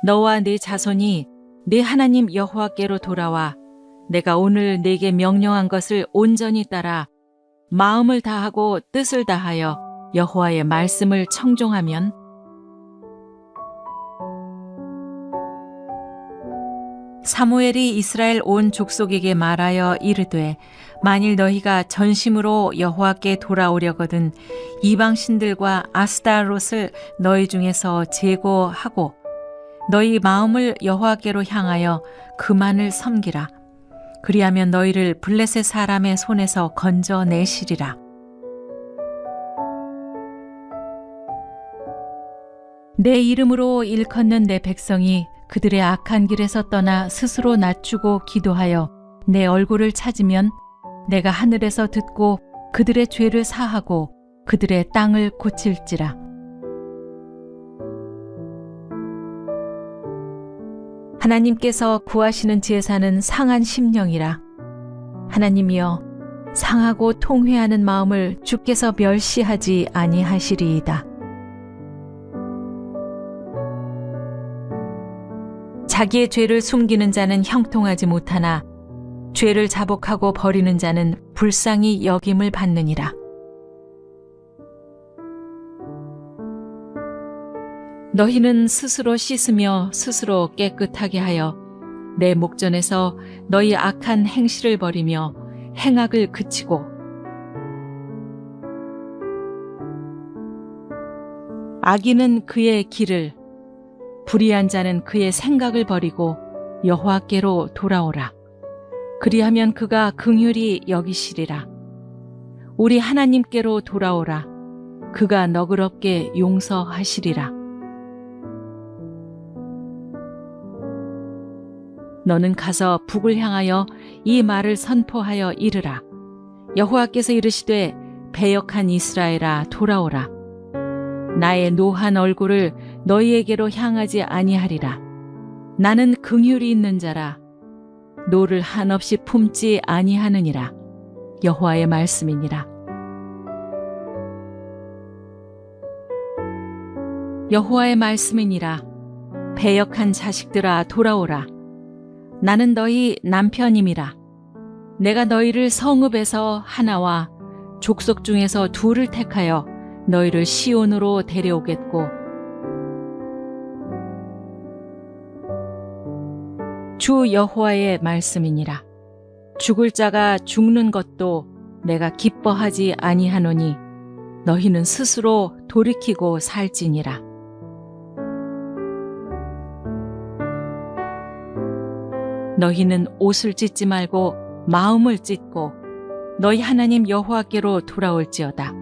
너와 네 자손이 네 하나님 여호와께로 돌아와 내가 오늘 네게 명령한 것을 온전히 따라 마음을 다하고 뜻을 다하여 여호와의 말씀을 청종하면 사무엘이 이스라엘 온 족속에게 말하여 이르되 만일 너희가 전심으로 여호와께 돌아오려거든 이방 신들과 아스타롯을 너희 중에서 제거하고 너희 마음을 여호와께로 향하여 그만을 섬기라. 그리하면 너희를 블레셋 사람의 손에서 건져내시리라. 내 이름으로 일컫는 내 백성이 그들의 악한 길에서 떠나 스스로 낮추고 기도하여 내 얼굴을 찾으면 내가 하늘에서 듣고 그들의 죄를 사하고 그들의 땅을 고칠지라. 하나님께서 구하시는 제사는 상한 심령이라. 하나님이여 상하고 통회하는 마음을 주께서 멸시하지 아니하시리이다. 자기의 죄를 숨기는 자는 형통하지 못하나 죄를 자복하고 버리는 자는 불쌍히 여김을 받느니라. 너희는 스스로 씻으며 스스로 깨끗하게 하여 내 목전에서 너희 악한 행실을 버리며 행악을 그치고 악인은 그의 길을 불의한 자는 그의 생각을 버리고 여호와께로 돌아오라. 그리하면 그가 긍휼히 여기시리라. 우리 하나님께로 돌아오라. 그가 너그럽게 용서하시리라. 너는 가서 북을 향하여 이 말을 선포하여 이르라. 여호와께서 이르시되 배역한 이스라엘아 돌아오라. 나의 노한 얼굴을 너희에게로 향하지 아니하리라. 나는 긍휼이 있는 자라. 노를 한없이 품지 아니하느니라. 여호와의 말씀이니라. 여호와의 말씀이니라. 배역한 자식들아 돌아오라. 나는 너희 남편임이라. 내가 너희를 성읍에서 하나와 족속 중에서 둘을 택하여 너희를 시온으로 데려오겠고 주 여호와의 말씀이니라. 죽을 자가 죽는 것도 내가 기뻐하지 아니하노니 너희는 스스로 돌이키고 살지니라. 너희는 옷을 찢지 말고 마음을 찢고 너희 하나님 여호와께로 돌아올지어다.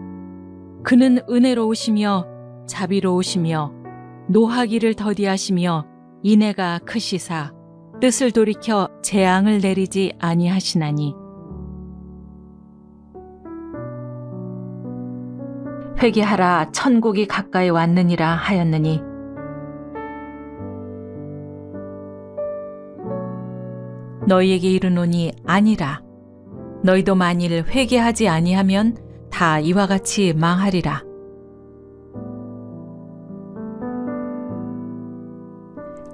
그는 은혜로우시며 자비로우시며 노하기를 더디하시며 인애가 크시사 뜻을 돌이켜 재앙을 내리지 아니하시나니 회개하라 천국이 가까이 왔느니라 하였느니 너희에게 이르노니 아니라. 너희도 만일 회개하지 아니하면 다 이와 같이 망하리라.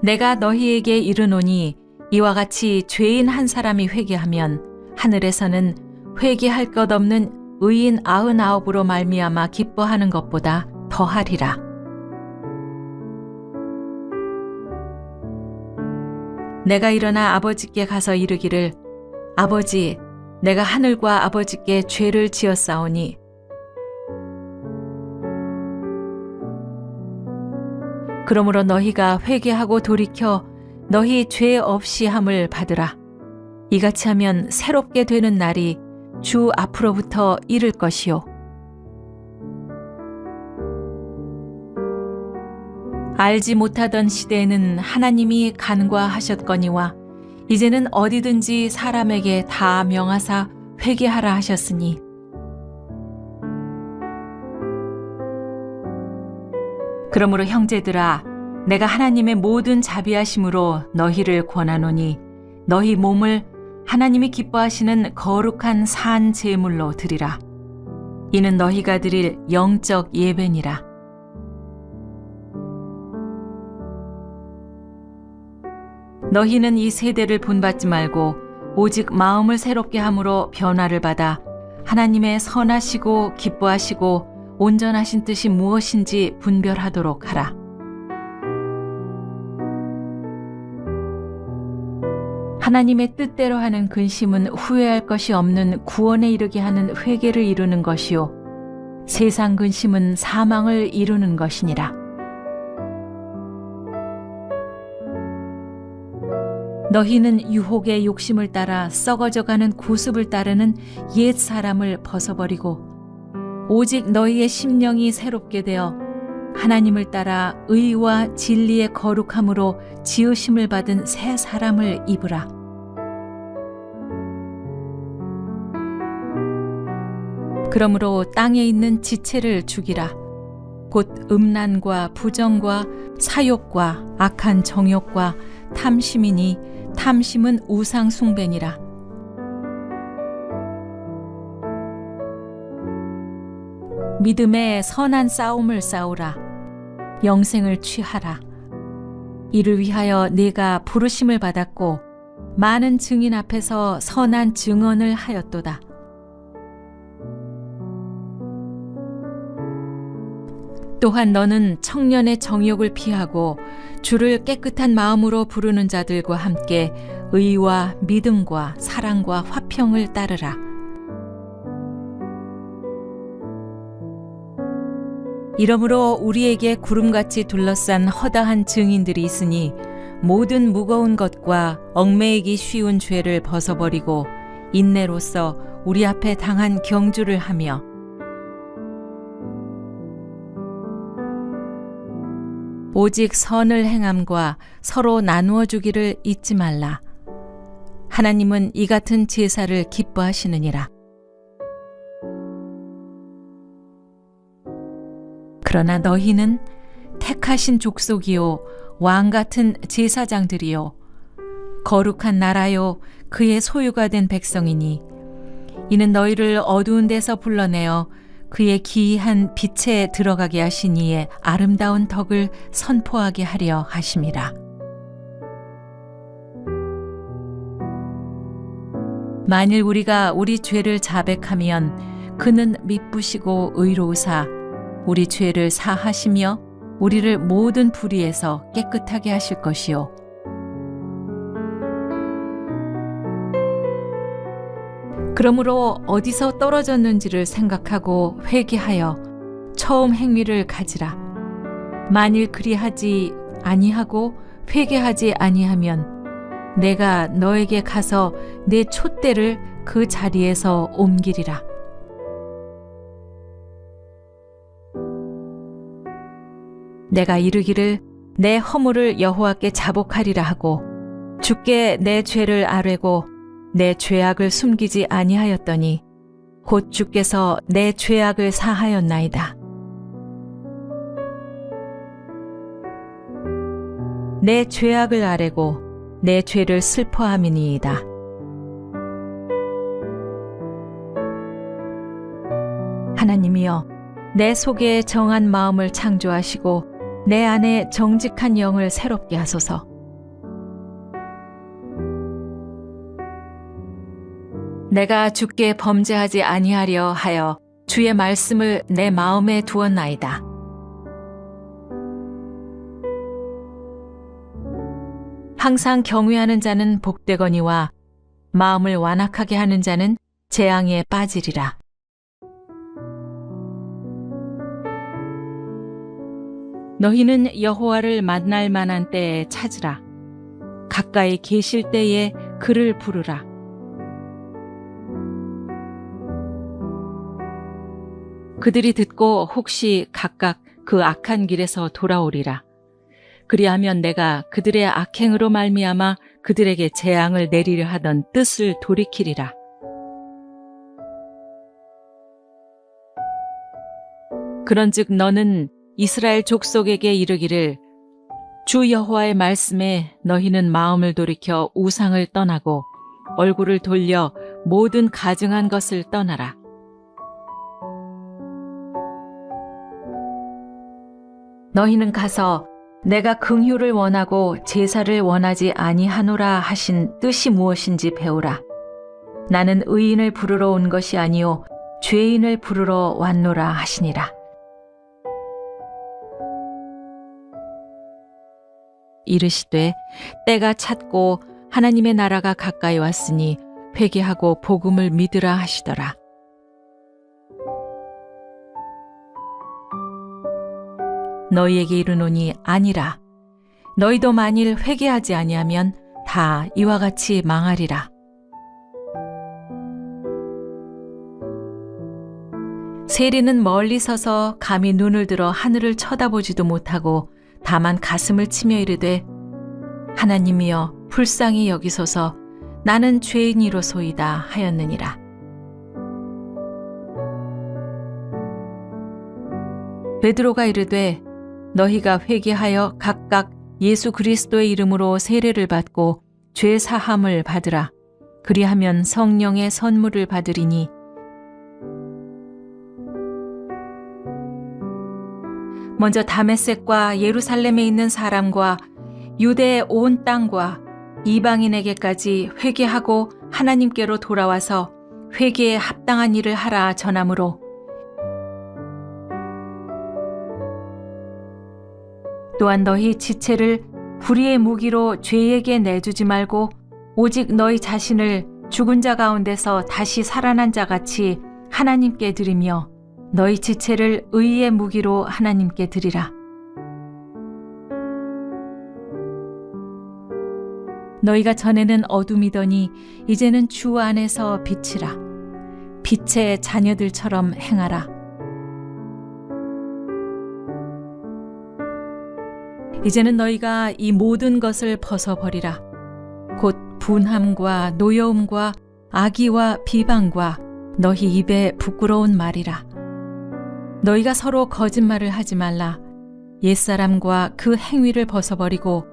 내가 너희에게 이르노니 이와 같이 죄인 한 사람이 회개하면 하늘에서는 회개할 것 없는 의인 99으로 말미암아 기뻐하는 것보다 더하리라. 내가 일어나 아버지께 가서 이르기를 아버지 내가 하늘과 아버지께 죄를 지었사오니 그러므로 너희가 회개하고 돌이켜 너희 죄 없이 함을 받으라. 이같이 하면 새롭게 되는 날이 주 앞으로부터 이를 것이요 알지 못하던 시대에는 하나님이 간과하셨거니와 이제는 어디든지 사람에게 다 명하사 회개하라 하셨으니 그러므로 형제들아 내가 하나님의 모든 자비하심으로 너희를 권하노니 너희 몸을 하나님이 기뻐하시는 거룩한 산 제물로 드리라. 이는 너희가 드릴 영적 예배니라. 너희는 이 세대를 본받지 말고 오직 마음을 새롭게 함으로 변화를 받아 하나님의 선하시고 기뻐하시고 온전하신 뜻이 무엇인지 분별하도록 하라. 하나님의 뜻대로 하는 근심은 후회할 것이 없는 구원에 이르게 하는 회개를 이루는 것이요 세상 근심은 사망을 이루는 것이니라. 너희는 유혹의 욕심을 따라 썩어져가는 구습을 따르는 옛 사람을 벗어버리고 오직 너희의 심령이 새롭게 되어 하나님을 따라 의와 진리의 거룩함으로 지으심을 받은 새 사람을 입으라. 그러므로 땅에 있는 지체를 죽이라. 곧 음란과 부정과 사욕과 악한 정욕과 탐심이니 탐심은 우상 숭배니라. 믿음의 선한 싸움을 싸우라. 영생을 취하라. 이를 위하여 네가 부르심을 받았고 많은 증인 앞에서 선한 증언을 하였도다. 또한 너는 청년의 정욕을 피하고 주를 깨끗한 마음으로 부르는 자들과 함께 의와 믿음과 사랑과 화평을 따르라. 이러므로 우리에게 구름같이 둘러싼 허다한 증인들이 있으니 모든 무거운 것과 얽매이기 쉬운 죄를 벗어버리고 인내로써 우리 앞에 당한 경주를 하며 오직 선을 행함과 서로 나누어 주기를 잊지 말라. 하나님은 이 같은 제사를 기뻐하시느니라. 그러나 너희는 택하신 족속이요 왕 같은 제사장들이요 거룩한 나라요 그의 소유가 된 백성이니 이는 너희를 어두운 데서 불러내어 그의 기이한 빛에 들어가게 하신 이의 아름다운 덕을 선포하게 하려 하심이라. 만일 우리가 우리 죄를 자백하면 그는 미쁘시고 의로우사 우리 죄를 사하시며 우리를 모든 불의에서 깨끗하게 하실 것이요 그러므로 어디서 떨어졌는지를 생각하고 회개하여 처음 행위를 가지라. 만일 그리하지 아니하고 회개하지 아니하면 내가 너에게 가서 내 촛대를 그 자리에서 옮기리라. 내가 이르기를 내 허물을 여호와께 자복하리라 하고 주께 내 죄를 아뢰고 내 죄악을 숨기지 아니하였더니 곧 주께서 내 죄악을 사하였나이다. 내 죄악을 아뢰고 내 죄를 슬퍼함이니이다. 하나님이여 내 속에 정한 마음을 창조하시고 내 안에 정직한 영을 새롭게 하소서. 내가 주께 범죄하지 아니하려 하여 주의 말씀을 내 마음에 두었나이다. 항상 경외하는 자는 복되거니와 마음을 완악하게 하는 자는 재앙에 빠지리라. 너희는 여호와를 만날 만한 때에 찾으라. 가까이 계실 때에 그를 부르라. 그들이 듣고 혹시 각각 그 악한 길에서 돌아오리라. 그리하면 내가 그들의 악행으로 말미암아 그들에게 재앙을 내리려 하던 뜻을 돌이키리라. 그런즉 너는 이스라엘 족속에게 이르기를 주 여호와의 말씀에 너희는 마음을 돌이켜 우상을 떠나고 얼굴을 돌려 모든 가증한 것을 떠나라. 너희는 가서 내가 긍휼을 원하고 제사를 원하지 아니하노라 하신 뜻이 무엇인지 배우라. 나는 의인을 부르러 온 것이 아니요 죄인을 부르러 왔노라 하시니라. 이르시되 때가 찼고 하나님의 나라가 가까이 왔으니 회개하고 복음을 믿으라 하시더라. 너희에게 이르노니 아니라. 너희도 만일 회개하지 아니하면 다 이와 같이 망하리라. 세리는 멀리 서서 감히 눈을 들어 하늘을 쳐다보지도 못하고 다만 가슴을 치며 이르되 하나님이여 불쌍히 여기소서 나는 죄인이로소이다 하였느니라. 베드로가 이르되 너희가 회개하여 각각 예수 그리스도의 이름으로 세례를 받고 죄 사함을 받으라. 그리하면 성령의 선물을 받으리니 먼저 다메섹과 예루살렘에 있는 사람과 유대의 온 땅과 이방인에게까지 회개하고 하나님께로 돌아와서 회개에 합당한 일을 하라 전하므로 또한 너희 지체를 불의의 무기로 죄에게 내주지 말고 오직 너희 자신을 죽은 자 가운데서 다시 살아난 자같이 하나님께 드리며 너희 지체를 의의 무기로 하나님께 드리라. 너희가 전에는 어둠이더니 이제는 주 안에서 빛이라. 빛의 자녀들처럼 행하라. 이제는 너희가 이 모든 것을 벗어버리라. 곧 분함과 노여움과 악의와 비방과 너희 입에 부끄러운 말이라. 너희가 서로 거짓말을 하지 말라. 옛사람과 그 행위를 벗어버리고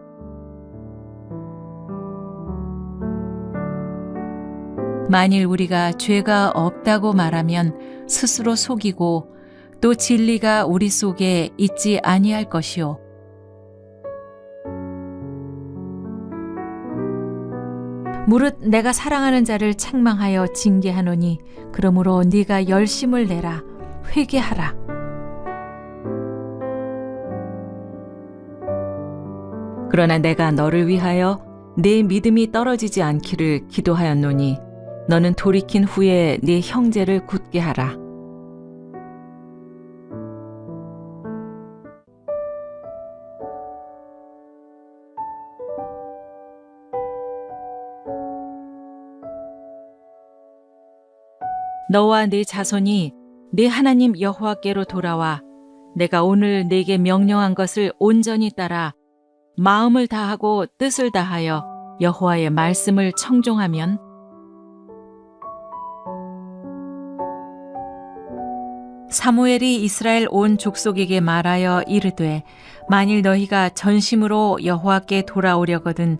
만일 우리가 죄가 없다고 말하면 스스로 속이고 또 진리가 우리 속에 있지 아니할 것이요. 무릇 내가 사랑하는 자를 책망하여 징계하노니 그러므로 네가 열심을 내라. 회개하라. 그러나 내가 너를 위하여 네 믿음이 떨어지지 않기를 기도하였노니 너는 돌이킨 후에 네 형제를 굳게 하라. 너와 네 자손이 네 하나님 여호와께로 돌아와 내가 오늘 네게 명령한 것을 온전히 따라 마음을 다하고 뜻을 다하여 여호와의 말씀을 청종하면 사무엘이 이스라엘 온 족속에게 말하여 이르되 만일 너희가 전심으로 여호와께 돌아오려거든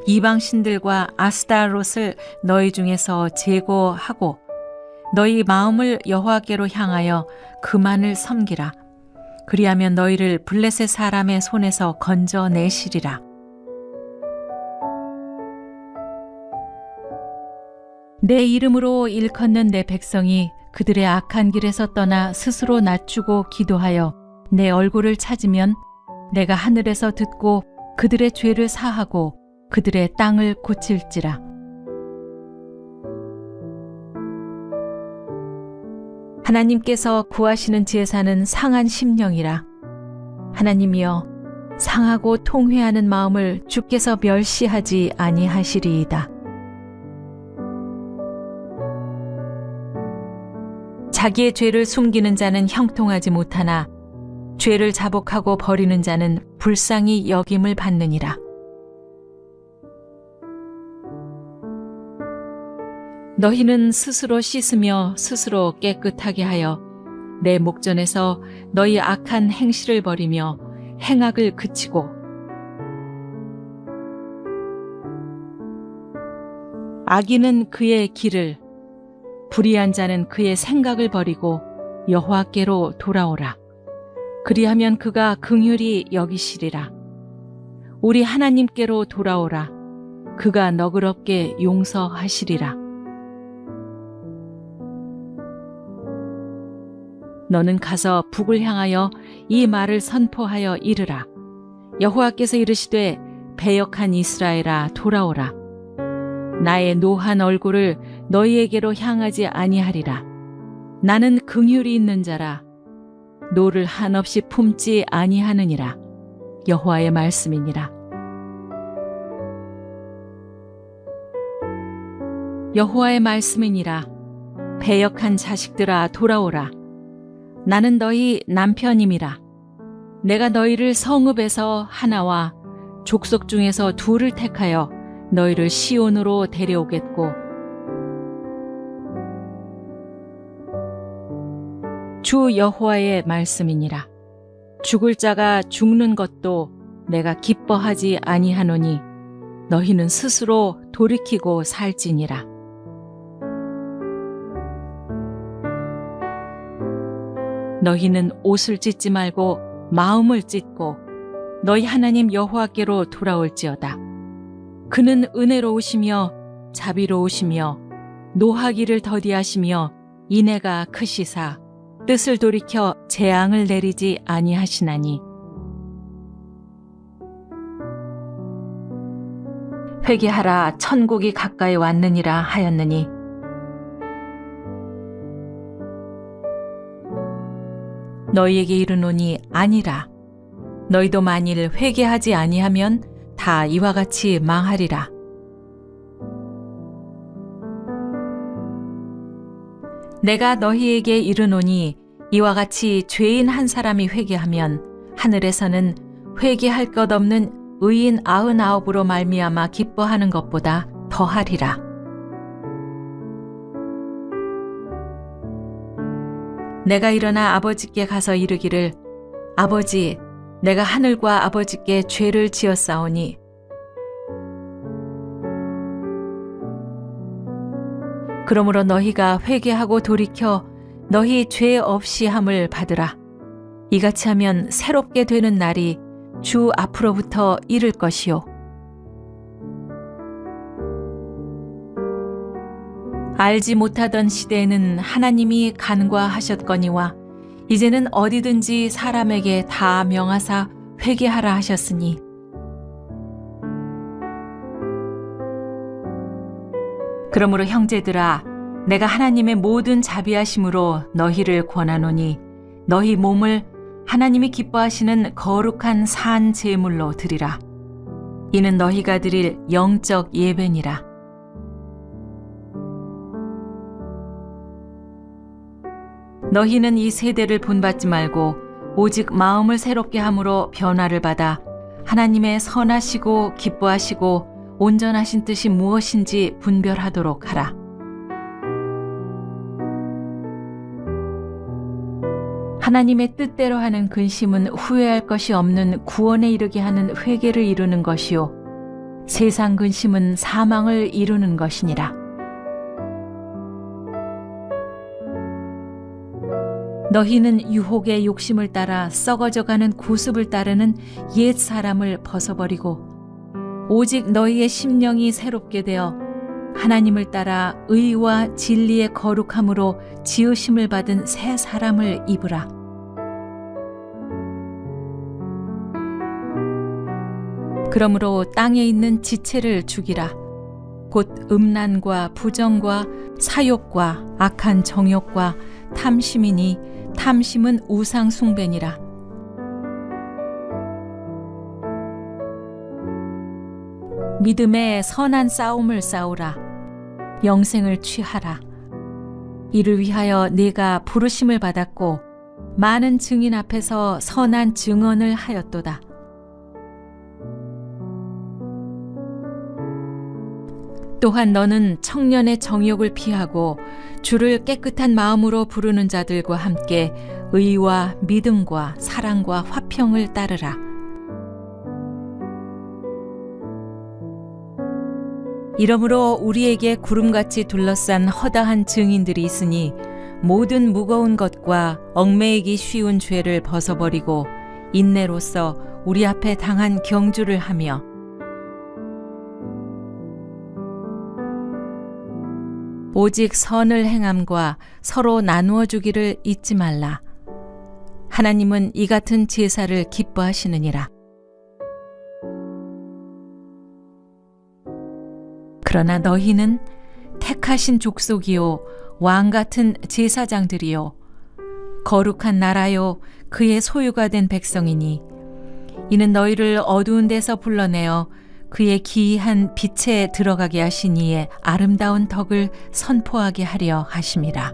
이방 신들과 아스타롯을 너희 중에서 제거하고 너희 마음을 여호와께로 향하여 그만을 섬기라. 그리하면 너희를 블레셋 사람의 손에서 건져내시리라. 내 이름으로 일컫는 내 백성이 그들의 악한 길에서 떠나 스스로 낮추고 기도하여 내 얼굴을 찾으면 내가 하늘에서 듣고 그들의 죄를 사하고 그들의 땅을 고칠지라. 하나님께서 구하시는 제사는 상한 심령이라. 하나님이여 상하고 통회하는 마음을 주께서 멸시하지 아니하시리이다. 자기의 죄를 숨기는 자는 형통하지 못하나 죄를 자복하고 버리는 자는 불쌍히 여김을 받느니라. 너희는 스스로 씻으며 스스로 깨끗하게 하여 내 목전에서 너희 악한 행실을 버리며 행악을 그치고 악인은 그의 길을 불의한 자는 그의 생각을 버리고 여호와께로 돌아오라. 그리하면 그가 긍휼히 여기시리라. 우리 하나님께로 돌아오라. 그가 너그럽게 용서하시리라. 너는 가서 북을 향하여 이 말을 선포하여 이르라. 여호와께서 이르시되 배역한 이스라엘아 돌아오라. 나의 노한 얼굴을 너희에게로 향하지 아니하리라. 나는 긍휼이 있는 자라. 노를 한없이 품지 아니하느니라. 여호와의 말씀이니라. 여호와의 말씀이니라. 배역한 자식들아 돌아오라. 나는 너희 남편임이라. 내가 너희를 성읍에서 하나와 족속 중에서 둘을 택하여 너희를 시온으로 데려오겠고 주 여호와의 말씀이니라. 죽을 자가 죽는 것도 내가 기뻐하지 아니하노니 너희는 스스로 돌이키고 살지니라. 너희는 옷을 찢지 말고 마음을 찢고 너희 하나님 여호와께로 돌아올지어다. 그는 은혜로우시며 자비로우시며 노하기를 더디하시며 인애가 크시사 뜻을 돌이켜 재앙을 내리지 아니하시나니 회개하라 천국이 가까이 왔느니라 하였느니 너희에게 이르노니 아니라. 너희도 만일 회개하지 아니하면 다 이와 같이 망하리라. 내가 너희에게 이르노니 이와 같이 죄인 한 사람이 회개하면 하늘에서는 회개할 것 없는 의인 99으로 말미암아 기뻐하는 것보다 더하리라. 내가 일어나 아버지께 가서 이르기를 아버지 내가 하늘과 아버지께 죄를 지었사오니 그러므로 너희가 회개하고 돌이켜 너희 죄 없이 함을 받으라. 이같이 하면 새롭게 되는 날이 주 앞으로부터 이를 것이요 알지 못하던 시대에는 하나님이 간과하셨거니와 이제는 어디든지 사람에게 다 명하사 회개하라 하셨으니 그러므로 형제들아 내가 하나님의 모든 자비하심으로 너희를 권하노니 너희 몸을 하나님이 기뻐하시는 거룩한 산 제물로 드리라. 이는 너희가 드릴 영적 예배니라. 너희는 이 세대를 본받지 말고 오직 마음을 새롭게 함으로 변화를 받아 하나님의 선하시고 기뻐하시고 온전하신 뜻이 무엇인지 분별하도록 하라. 하나님의 뜻대로 하는 근심은 후회할 것이 없는 구원에 이르게 하는 회개를 이루는 것이요 세상 근심은 사망을 이루는 것이니라. 너희는 유혹의 욕심을 따라 썩어져가는 구습을 따르는 옛 사람을 벗어버리고 오직 너희의 심령이 새롭게 되어 하나님을 따라 의와 진리의 거룩함으로 지으심을 받은 새 사람을 입으라. 그러므로 땅에 있는 지체를 죽이라. 곧 음란과 부정과 사욕과 악한 정욕과 탐심이니 탐심은 우상 숭배니라. 믿음의 선한 싸움을 싸우라. 영생을 취하라. 이를 위하여 네가 부르심을 받았고 많은 증인 앞에서 선한 증언을 하였도다. 또한 너는 청년의 정욕을 피하고 주를 깨끗한 마음으로 부르는 자들과 함께 의와 믿음과 사랑과 화평을 따르라. 이러므로 우리에게 구름같이 둘러싼 허다한 증인들이 있으니 모든 무거운 것과 얽매이기 쉬운 죄를 벗어버리고 인내로서 우리 앞에 당한 경주를 하며 오직 선을 행함과 서로 나누어 주기를 잊지 말라. 하나님은 이 같은 제사를 기뻐하시느니라. 그러나 너희는 택하신 족속이요 왕 같은 제사장들이요 거룩한 나라요 그의 소유가 된 백성이니 이는 너희를 어두운 데서 불러내어 그의 기이한 빛에 들어가게 하신 이의 아름다운 덕을 선포하게 하려 하심이라.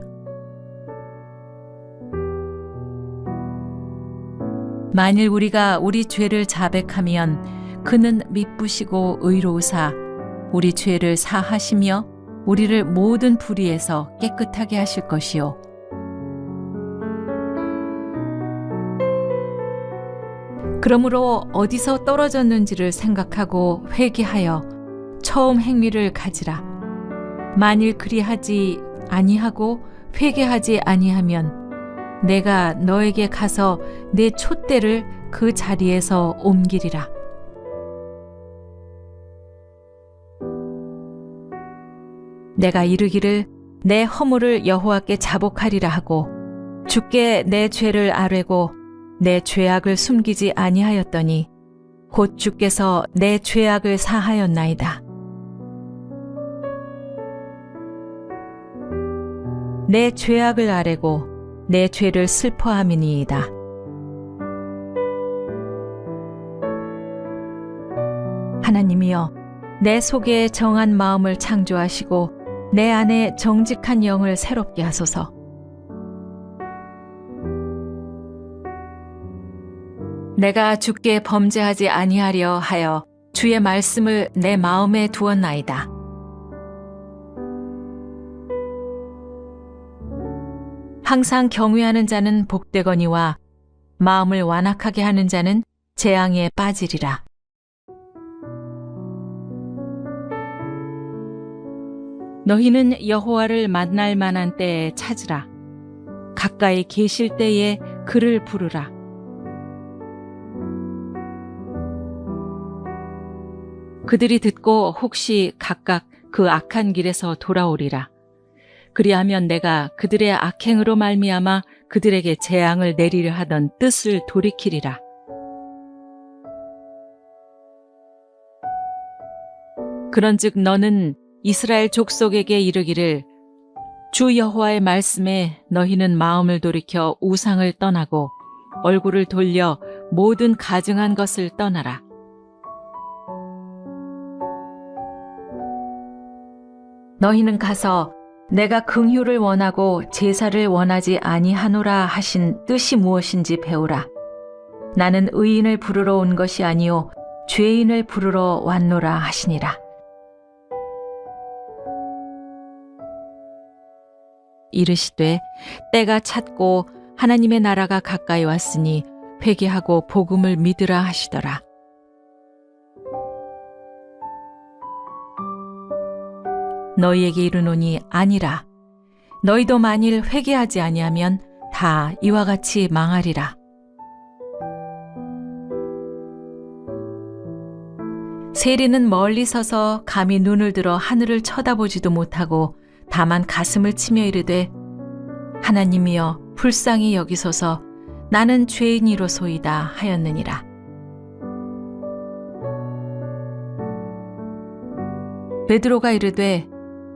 만일 우리가 우리 죄를 자백하면 그는 미쁘시고 의로우사 우리 죄를 사하시며 우리를 모든 불의에서 깨끗하게 하실 것이요 그러므로 어디서 떨어졌는지를 생각하고 회개하여 처음 행위를 가지라. 만일 그리하지 아니하고 회개하지 아니하면 내가 너에게 가서 내 촛대를 그 자리에서 옮기리라. 내가 이르기를 내 허물을 여호와께 자복하리라 하고 주께 내 죄를 아뢰고 내 죄악을 숨기지 아니하였더니 곧 주께서 내 죄악을 사하였나이다. 내 죄악을 아뢰고 내 죄를 슬퍼함이니이다. 하나님이여 내 속에 정한 마음을 창조하시고 내 안에 정직한 영을 새롭게 하소서. 내가 주께 범죄하지 아니하려 하여 주의 말씀을 내 마음에 두었나이다. 항상 경외하는 자는 복되거니와 마음을 완악하게 하는 자는 재앙에 빠지리라. 너희는 여호와를 만날 만한 때에 찾으라. 가까이 계실 때에 그를 부르라. 그들이 듣고 혹시 각각 그 악한 길에서 돌아오리라. 그리하면 내가 그들의 악행으로 말미암아 그들에게 재앙을 내리려 하던 뜻을 돌이키리라. 그런즉 너는 이스라엘 족속에게 이르기를 주 여호와의 말씀에 너희는 마음을 돌이켜 우상을 떠나고 얼굴을 돌려 모든 가증한 것을 떠나라. 너희는 가서 내가 긍휼을 원하고 제사를 원하지 아니하노라 하신 뜻이 무엇인지 배우라. 나는 의인을 부르러 온 것이 아니요 죄인을 부르러 왔노라 하시니라. 이르시되 때가 찼고 하나님의 나라가 가까이 왔으니 회개하고 복음을 믿으라 하시더라. 너희에게 이르노니 아니라. 너희도 만일 회개하지 아니하면 다 이와 같이 망하리라. 세리는 멀리 서서 감히 눈을 들어 하늘을 쳐다보지도 못하고 다만 가슴을 치며 이르되 하나님이여 불쌍히 여기소서 나는 죄인이로소이다 하였느니라. 베드로가 이르되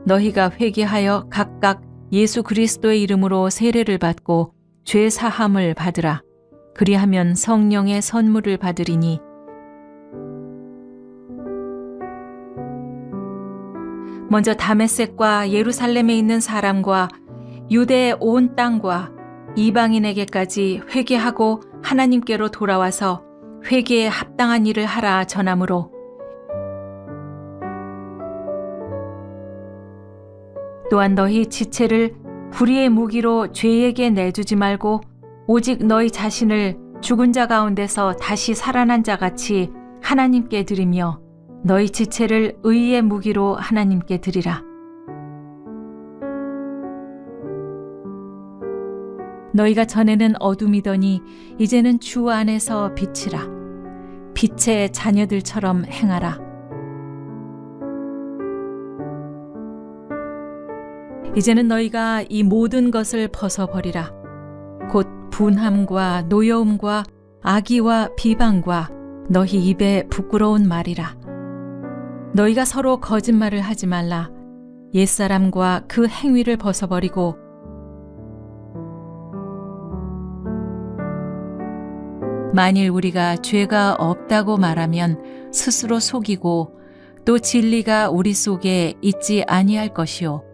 너희가 회개하여 각각 예수 그리스도의 이름으로 세례를 받고 죄 사함을 받으라. 그리하면 성령의 선물을 받으리니 먼저 다메섹과 예루살렘에 있는 사람과 유대의 온 땅과 이방인에게까지 회개하고 하나님께로 돌아와서 회개에 합당한 일을 하라 전하므로 또한 너희 지체를 불의의 무기로 죄에게 내주지 말고 오직 너희 자신을 죽은 자 가운데서 다시 살아난 자 같이 하나님께 드리며 너희 지체를 의의 무기로 하나님께 드리라. 너희가 전에는 어둠이더니 이제는 주 안에서 빛이라. 빛의 자녀들처럼 행하라. 이제는 너희가 이 모든 것을 벗어버리라. 곧 분함과 노여움과 악의와 비방과 너희 입에 부끄러운 말이라. 너희가 서로 거짓말을 하지 말라. 옛사람과 그 행위를 벗어버리고 만일 우리가 죄가 없다고 말하면 스스로 속이고 또 진리가 우리 속에 있지 아니할 것이요.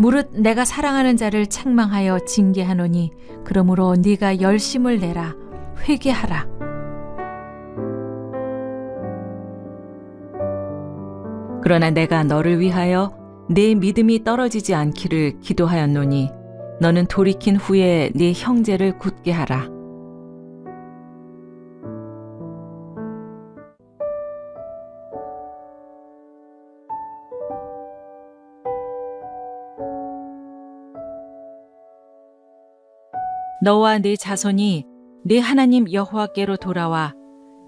무릇 내가 사랑하는 자를 책망하여 징계하노니 그러므로 네가 열심을 내라. 회개하라. 그러나 내가 너를 위하여 네 믿음이 떨어지지 않기를 기도하였노니 너는 돌이킨 후에 네 형제를 굳게 하라. 너와 네 자손이 네 하나님 여호와께로 돌아와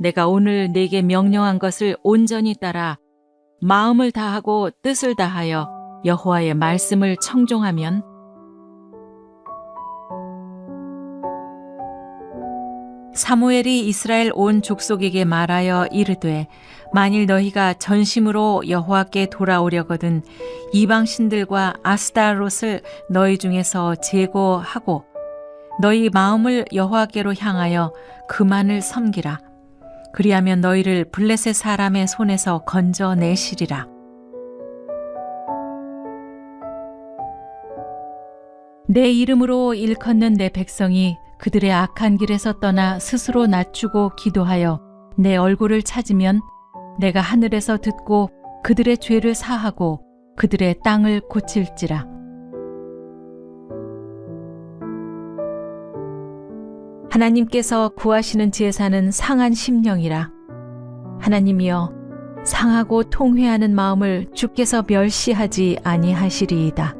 내가 오늘 네게 명령한 것을 온전히 따라 마음을 다하고 뜻을 다하여 여호와의 말씀을 청종하면 사무엘이 이스라엘 온 족속에게 말하여 이르되 만일 너희가 전심으로 여호와께 돌아오려거든 이방 신들과 아스타롯을 너희 중에서 제거하고 너희 마음을 여호와께로 향하여 그만을 섬기라. 그리하면 너희를 블레셋 사람의 손에서 건져내시리라. 내 이름으로 일컫는 내 백성이 그들의 악한 길에서 떠나 스스로 낮추고 기도하여 내 얼굴을 찾으면 내가 하늘에서 듣고 그들의 죄를 사하고 그들의 땅을 고칠지라. 하나님께서 구하시는 제사는 상한 심령이라. 하나님이여 상하고 통회하는 마음을 주께서 멸시하지 아니하시리이다.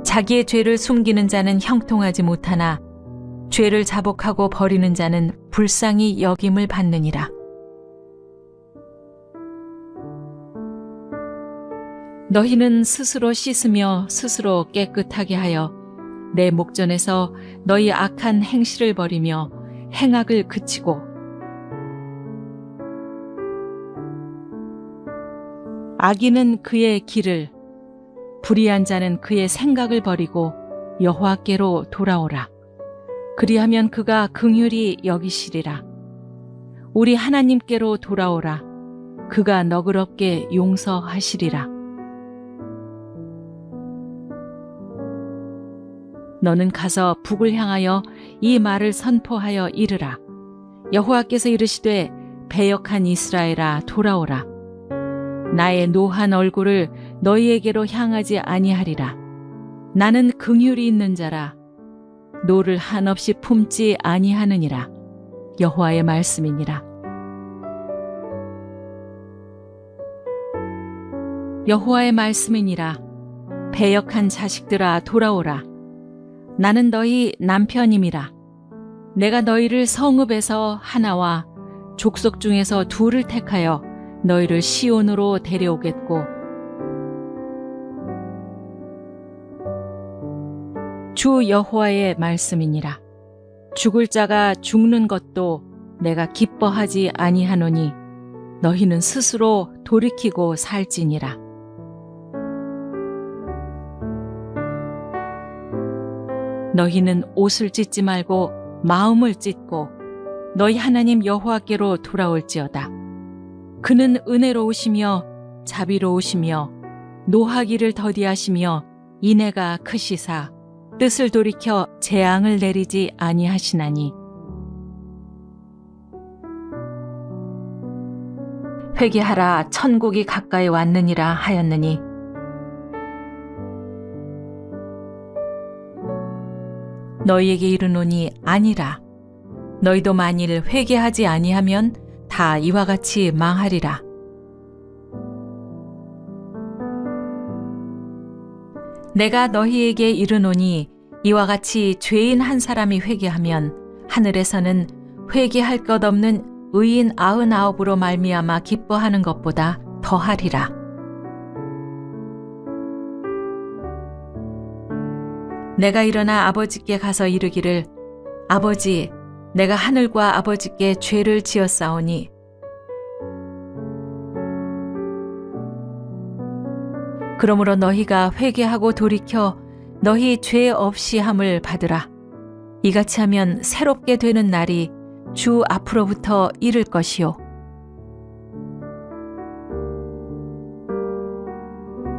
자기의 죄를 숨기는 자는 형통하지 못하나 죄를 자복하고 버리는 자는 불쌍히 여김을 받느니라. 너희는 스스로 씻으며 스스로 깨끗하게 하여 내 목전에서 너희 악한 행실을 버리며 행악을 그치고 악인은 그의 길을 불의한 자는 그의 생각을 버리고 여호와께로 돌아오라. 그리하면 그가 긍휼히 여기시리라. 우리 하나님께로 돌아오라. 그가 너그럽게 용서하시리라. 너는 가서 북을 향하여 이 말을 선포하여 이르라. 여호와께서 이르시되 배역한 이스라엘아 돌아오라. 나의 노한 얼굴을 너희에게로 향하지 아니하리라. 나는 긍휼이 있는 자라. 노를 한없이 품지 아니하느니라. 여호와의 말씀이니라. 여호와의 말씀이니라. 배역한 자식들아 돌아오라. 나는 너희 남편임이라. 내가 너희를 성읍에서 하나와 족속 중에서 둘을 택하여 너희를 시온으로 데려오겠고 주 여호와의 말씀이니라. 죽을 자가 죽는 것도 내가 기뻐하지 아니하노니 너희는 스스로 돌이키고 살지니라. 너희는 옷을 찢지 말고 마음을 찢고 너희 하나님 여호와께로 돌아올지어다. 그는 은혜로우시며 자비로우시며 노하기를 더디하시며 인애가 크시사 뜻을 돌이켜 재앙을 내리지 아니하시나니 회개하라 천국이 가까이 왔느니라 하였느니 너희에게 이르노니 아니라. 너희도 만일 회개하지 아니하면 다 이와 같이 망하리라. 내가 너희에게 이르노니 이와 같이 죄인 한 사람이 회개하면 하늘에서는 회개할 것 없는 의인 99으로 말미암아 기뻐하는 것보다 더하리라. 내가 일어나 아버지께 가서 이르기를 아버지, 내가 하늘과 아버지께 죄를 지었사오니 그러므로 너희가 회개하고 돌이켜 너희 죄 없이 함을 받으라. 이같이 하면 새롭게 되는 날이 주 앞으로부터 이를 것이요.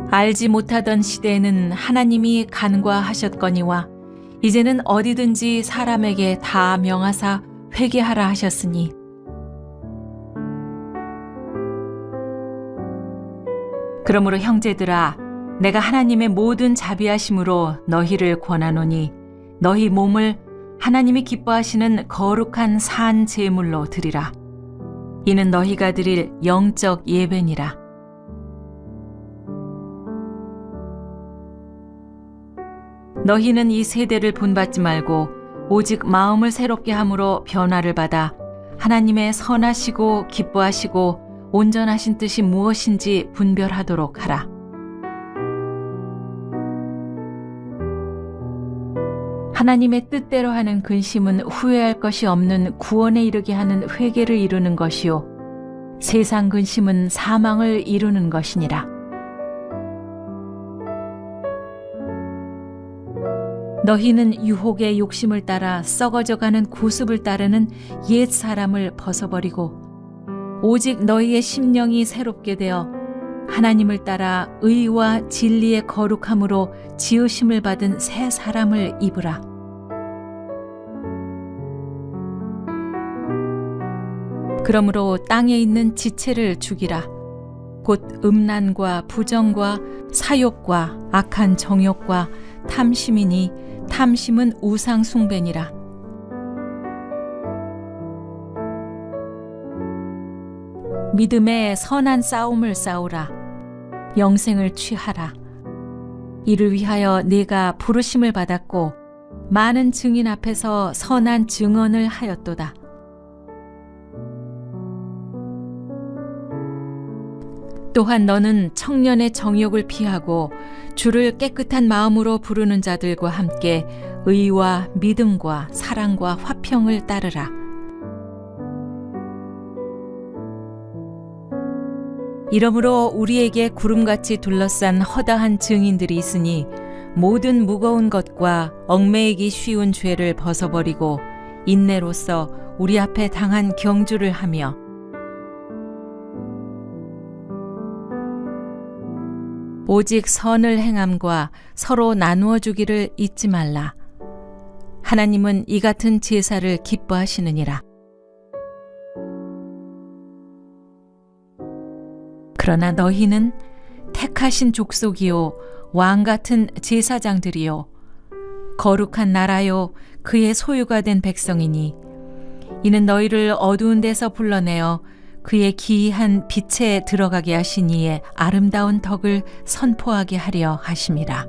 알지 못하던 시대에는 하나님이 간과하셨거니와 이제는 어디든지 사람에게 다 명하사 회개하라 하셨으니 그러므로 형제들아 내가 하나님의 모든 자비하심으로 너희를 권하노니 너희 몸을 하나님이 기뻐하시는 거룩한 산 제물로 드리라. 이는 너희가 드릴 영적 예배니라. 너희는 이 세대를 본받지 말고 오직 마음을 새롭게 함으로 변화를 받아 하나님의 선하시고 기뻐하시고 온전하신 뜻이 무엇인지 분별하도록 하라. 하나님의 뜻대로 하는 근심은 후회할 것이 없는 구원에 이르게 하는 회개를 이루는 것이요 세상 근심은 사망을 이루는 것이니라. 너희는 유혹의 욕심을 따라 썩어져가는 고습을 따르는 옛 사람을 벗어버리고 오직 너희의 심령이 새롭게 되어 하나님을 따라 의와 진리의 거룩함으로 지으심을 받은 새 사람을 입으라. 그러므로 땅에 있는 지체를 죽이라. 곧 음란과 부정과 사욕과 악한 정욕과 탐심이니 탐심은 우상 숭배니라. 믿음의 선한 싸움을 싸우라. 영생을 취하라. 이를 위하여 네가 부르심을 받았고 많은 증인 앞에서 선한 증언을 하였도다. 또한 너는 청년의 정욕을 피하고 주를 깨끗한 마음으로 부르는 자들과 함께 의와 믿음과 사랑과 화평을 따르라. 이러므로 우리에게 구름같이 둘러싼 허다한 증인들이 있으니 모든 무거운 것과 얽매이기 쉬운 죄를 벗어버리고 인내로써 우리 앞에 당한 경주를 하며 오직 선을 행함과 서로 나누어 주기를 잊지 말라. 하나님은 이 같은 제사를 기뻐하시느니라. 그러나 너희는 택하신 족속이요 왕 같은 제사장들이요 거룩한 나라요 그의 소유가 된 백성이니 이는 너희를 어두운 데서 불러내어 그의 기이한 빛에 들어가게 하신 이의 아름다운 덕을 선포하게 하려 하심이라.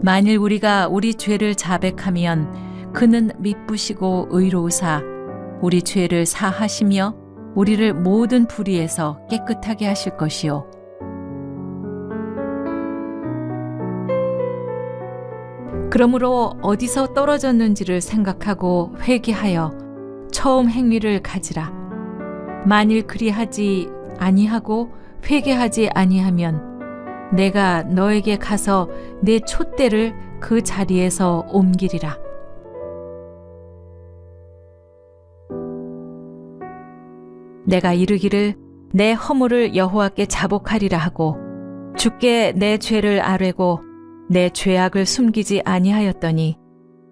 만일 우리가 우리 죄를 자백하면 그는 미쁘시고 의로우사 우리 죄를 사하시며 우리를 모든 불의에서 깨끗하게 하실 것이요 그러므로 어디서 떨어졌는지를 생각하고 회개하여 처음 행위를 가지라. 만일 그리하지 아니하고 회개하지 아니하면 내가 너에게 가서 내 촛대를 그 자리에서 옮기리라. 내가 이르기를 내 허물을 여호와께 자복하리라 하고 주께 내 죄를 아뢰고 내 죄악을 숨기지 아니하였더니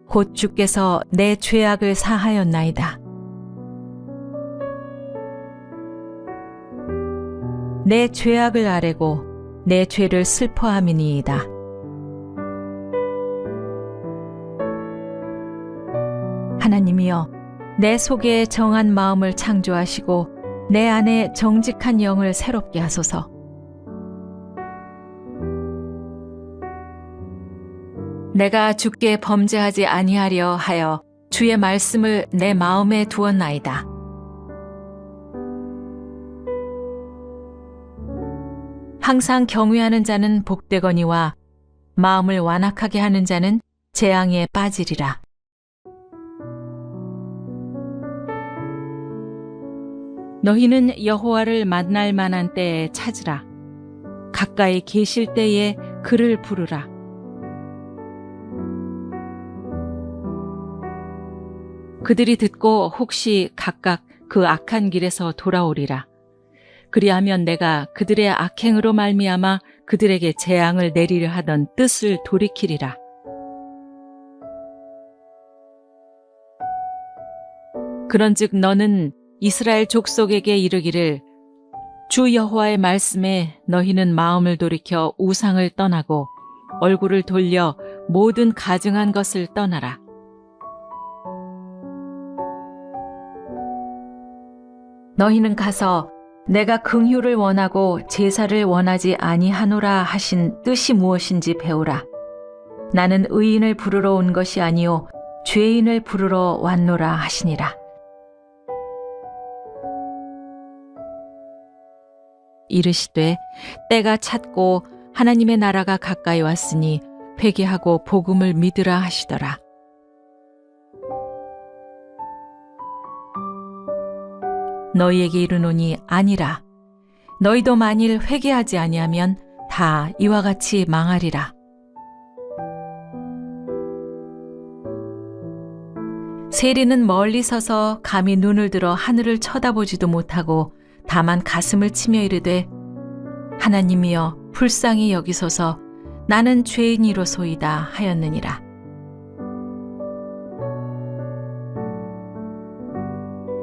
곧 주께서 내 죄악을 사하였나이다. 내 죄악을 아뢰고 내 죄를 슬퍼함이니이다. 하나님이여 내 속에 정한 마음을 창조하시고 내 안에 정직한 영을 새롭게 하소서. 내가 주께 범죄하지 아니하려 하여 주의 말씀을 내 마음에 두었나이다. 항상 경외하는 자는 복되거니와 마음을 완악하게 하는 자는 재앙에 빠지리라. 너희는 여호와를 만날 만한 때에 찾으라. 가까이 계실 때에 그를 부르라. 그들이 듣고 혹시 각각 그 악한 길에서 돌아오리라. 그리하면 내가 그들의 악행으로 말미암아 그들에게 재앙을 내리려 하던 뜻을 돌이키리라. 그런즉 너는 이스라엘 족속에게 이르기를 주 여호와의 말씀에 너희는 마음을 돌이켜 우상을 떠나고 얼굴을 돌려 모든 가증한 것을 떠나라. 너희는 가서 내가 긍휼을 원하고 제사를 원하지 아니하노라 하신 뜻이 무엇인지 배우라. 나는 의인을 부르러 온 것이 아니요 죄인을 부르러 왔노라 하시니라. 이르시되 때가 찼고 하나님의 나라가 가까이 왔으니 회개하고 복음을 믿으라 하시더라. 너희에게 이르노니 아니라. 너희도 만일 회개하지 아니하면 다 이와 같이 망하리라. 세리는 멀리 서서 감히 눈을 들어 하늘을 쳐다보지도 못하고 다만 가슴을 치며 이르되 하나님이여 불쌍히 여기소서 나는 죄인이로소이다 하였느니라.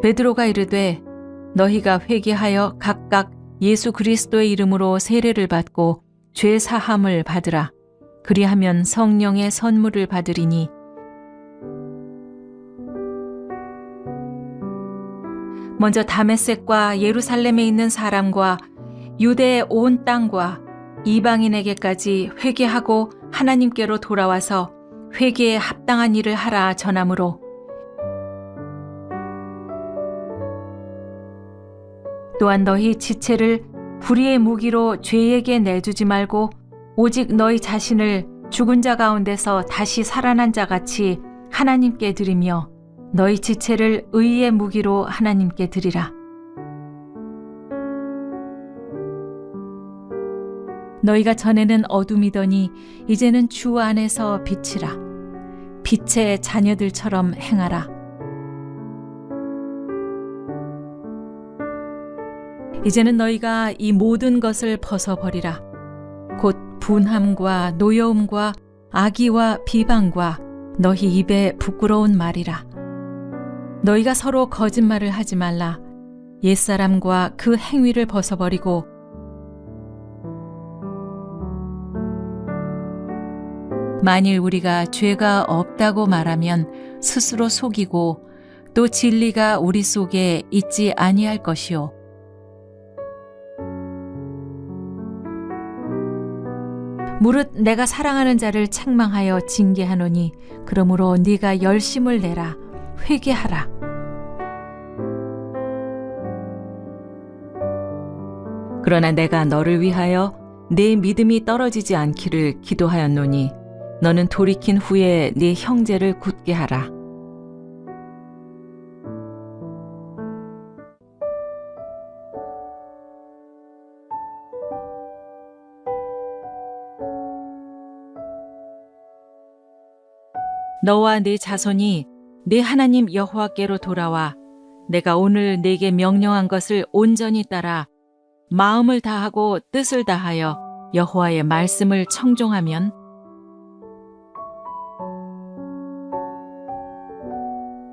베드로가 이르되 너희가 회개하여 각각 예수 그리스도의 이름으로 세례를 받고 죄 사함을 받으라. 그리하면 성령의 선물을 받으리니 먼저 다메섹과 예루살렘에 있는 사람과 유대의 온 땅과 이방인에게까지 회개하고 하나님께로 돌아와서 회개에 합당한 일을 하라 전하므로 또한 너희 지체를 불의의 무기로 죄에게 내주지 말고 오직 너희 자신을 죽은 자 가운데서 다시 살아난 자같이 하나님께 드리며 너희 지체를 의의 무기로 하나님께 드리라. 너희가 전에는 어둠이더니 이제는 주 안에서 빛이라. 빛의 자녀들처럼 행하라. 이제는 너희가 이 모든 것을 벗어버리라. 곧 분함과 노여움과 악의와 비방과 너희 입에 부끄러운 말이라. 너희가 서로 거짓말을 하지 말라. 옛사람과 그 행위를 벗어버리고 만일 우리가 죄가 없다고 말하면 스스로 속이고 또 진리가 우리 속에 있지 아니할 것이요. 무릇 내가 사랑하는 자를 책망하여 징계하노니 그러므로 네가 열심을 내라. 회개하라. 그러나 내가 너를 위하여 네 믿음이 떨어지지 않기를 기도하였노니 너는 돌이킨 후에 네 형제를 굳게 하라. 너와 네 자손이 네 하나님 여호와께로 돌아와 내가 오늘 네게 명령한 것을 온전히 따라 마음을 다하고 뜻을 다하여 여호와의 말씀을 청종하면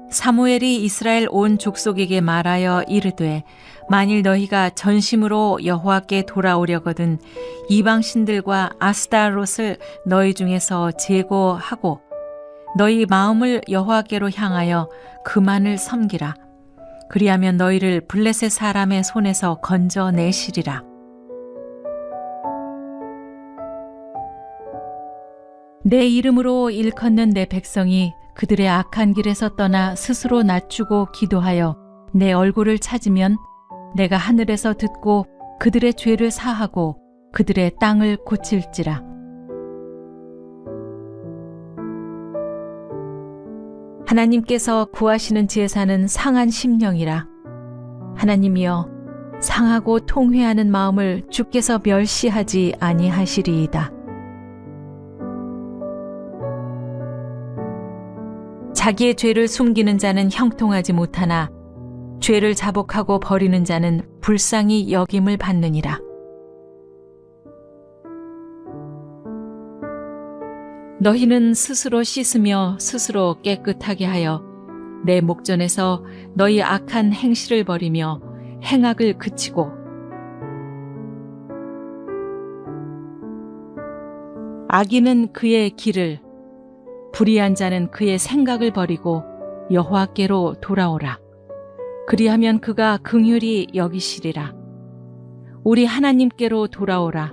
사무엘이 이스라엘 온 족속에게 말하여 이르되 만일 너희가 전심으로 여호와께 돌아오려거든 이방 신들과 아스타롯을 너희 중에서 제거하고 너희 마음을 여호와께로 향하여 그만을 섬기라. 그리하면 너희를 블레셋 사람의 손에서 건져내시리라. 내 이름으로 일컫는 내 백성이 그들의 악한 길에서 떠나 스스로 낮추고 기도하여 내 얼굴을 찾으면 내가 하늘에서 듣고 그들의 죄를 사하고 그들의 땅을 고칠지라. 하나님께서 구하시는 제사는 상한 심령이라. 하나님이여, 상하고 통회하는 마음을 주께서 멸시하지 아니하시리이다. 자기의 죄를 숨기는 자는 형통하지 못하나 죄를 자복하고 버리는 자는 불쌍히 여김을 받느니라. 너희는 스스로 씻으며 스스로 깨끗하게 하여 내 목전에서 너희 악한 행실을 버리며 행악을 그치고 악인은 그의 길을 불의한 자는 그의 생각을 버리고 여호와께로 돌아오라. 그리하면 그가 긍휼히 여기시리라. 우리 하나님께로 돌아오라.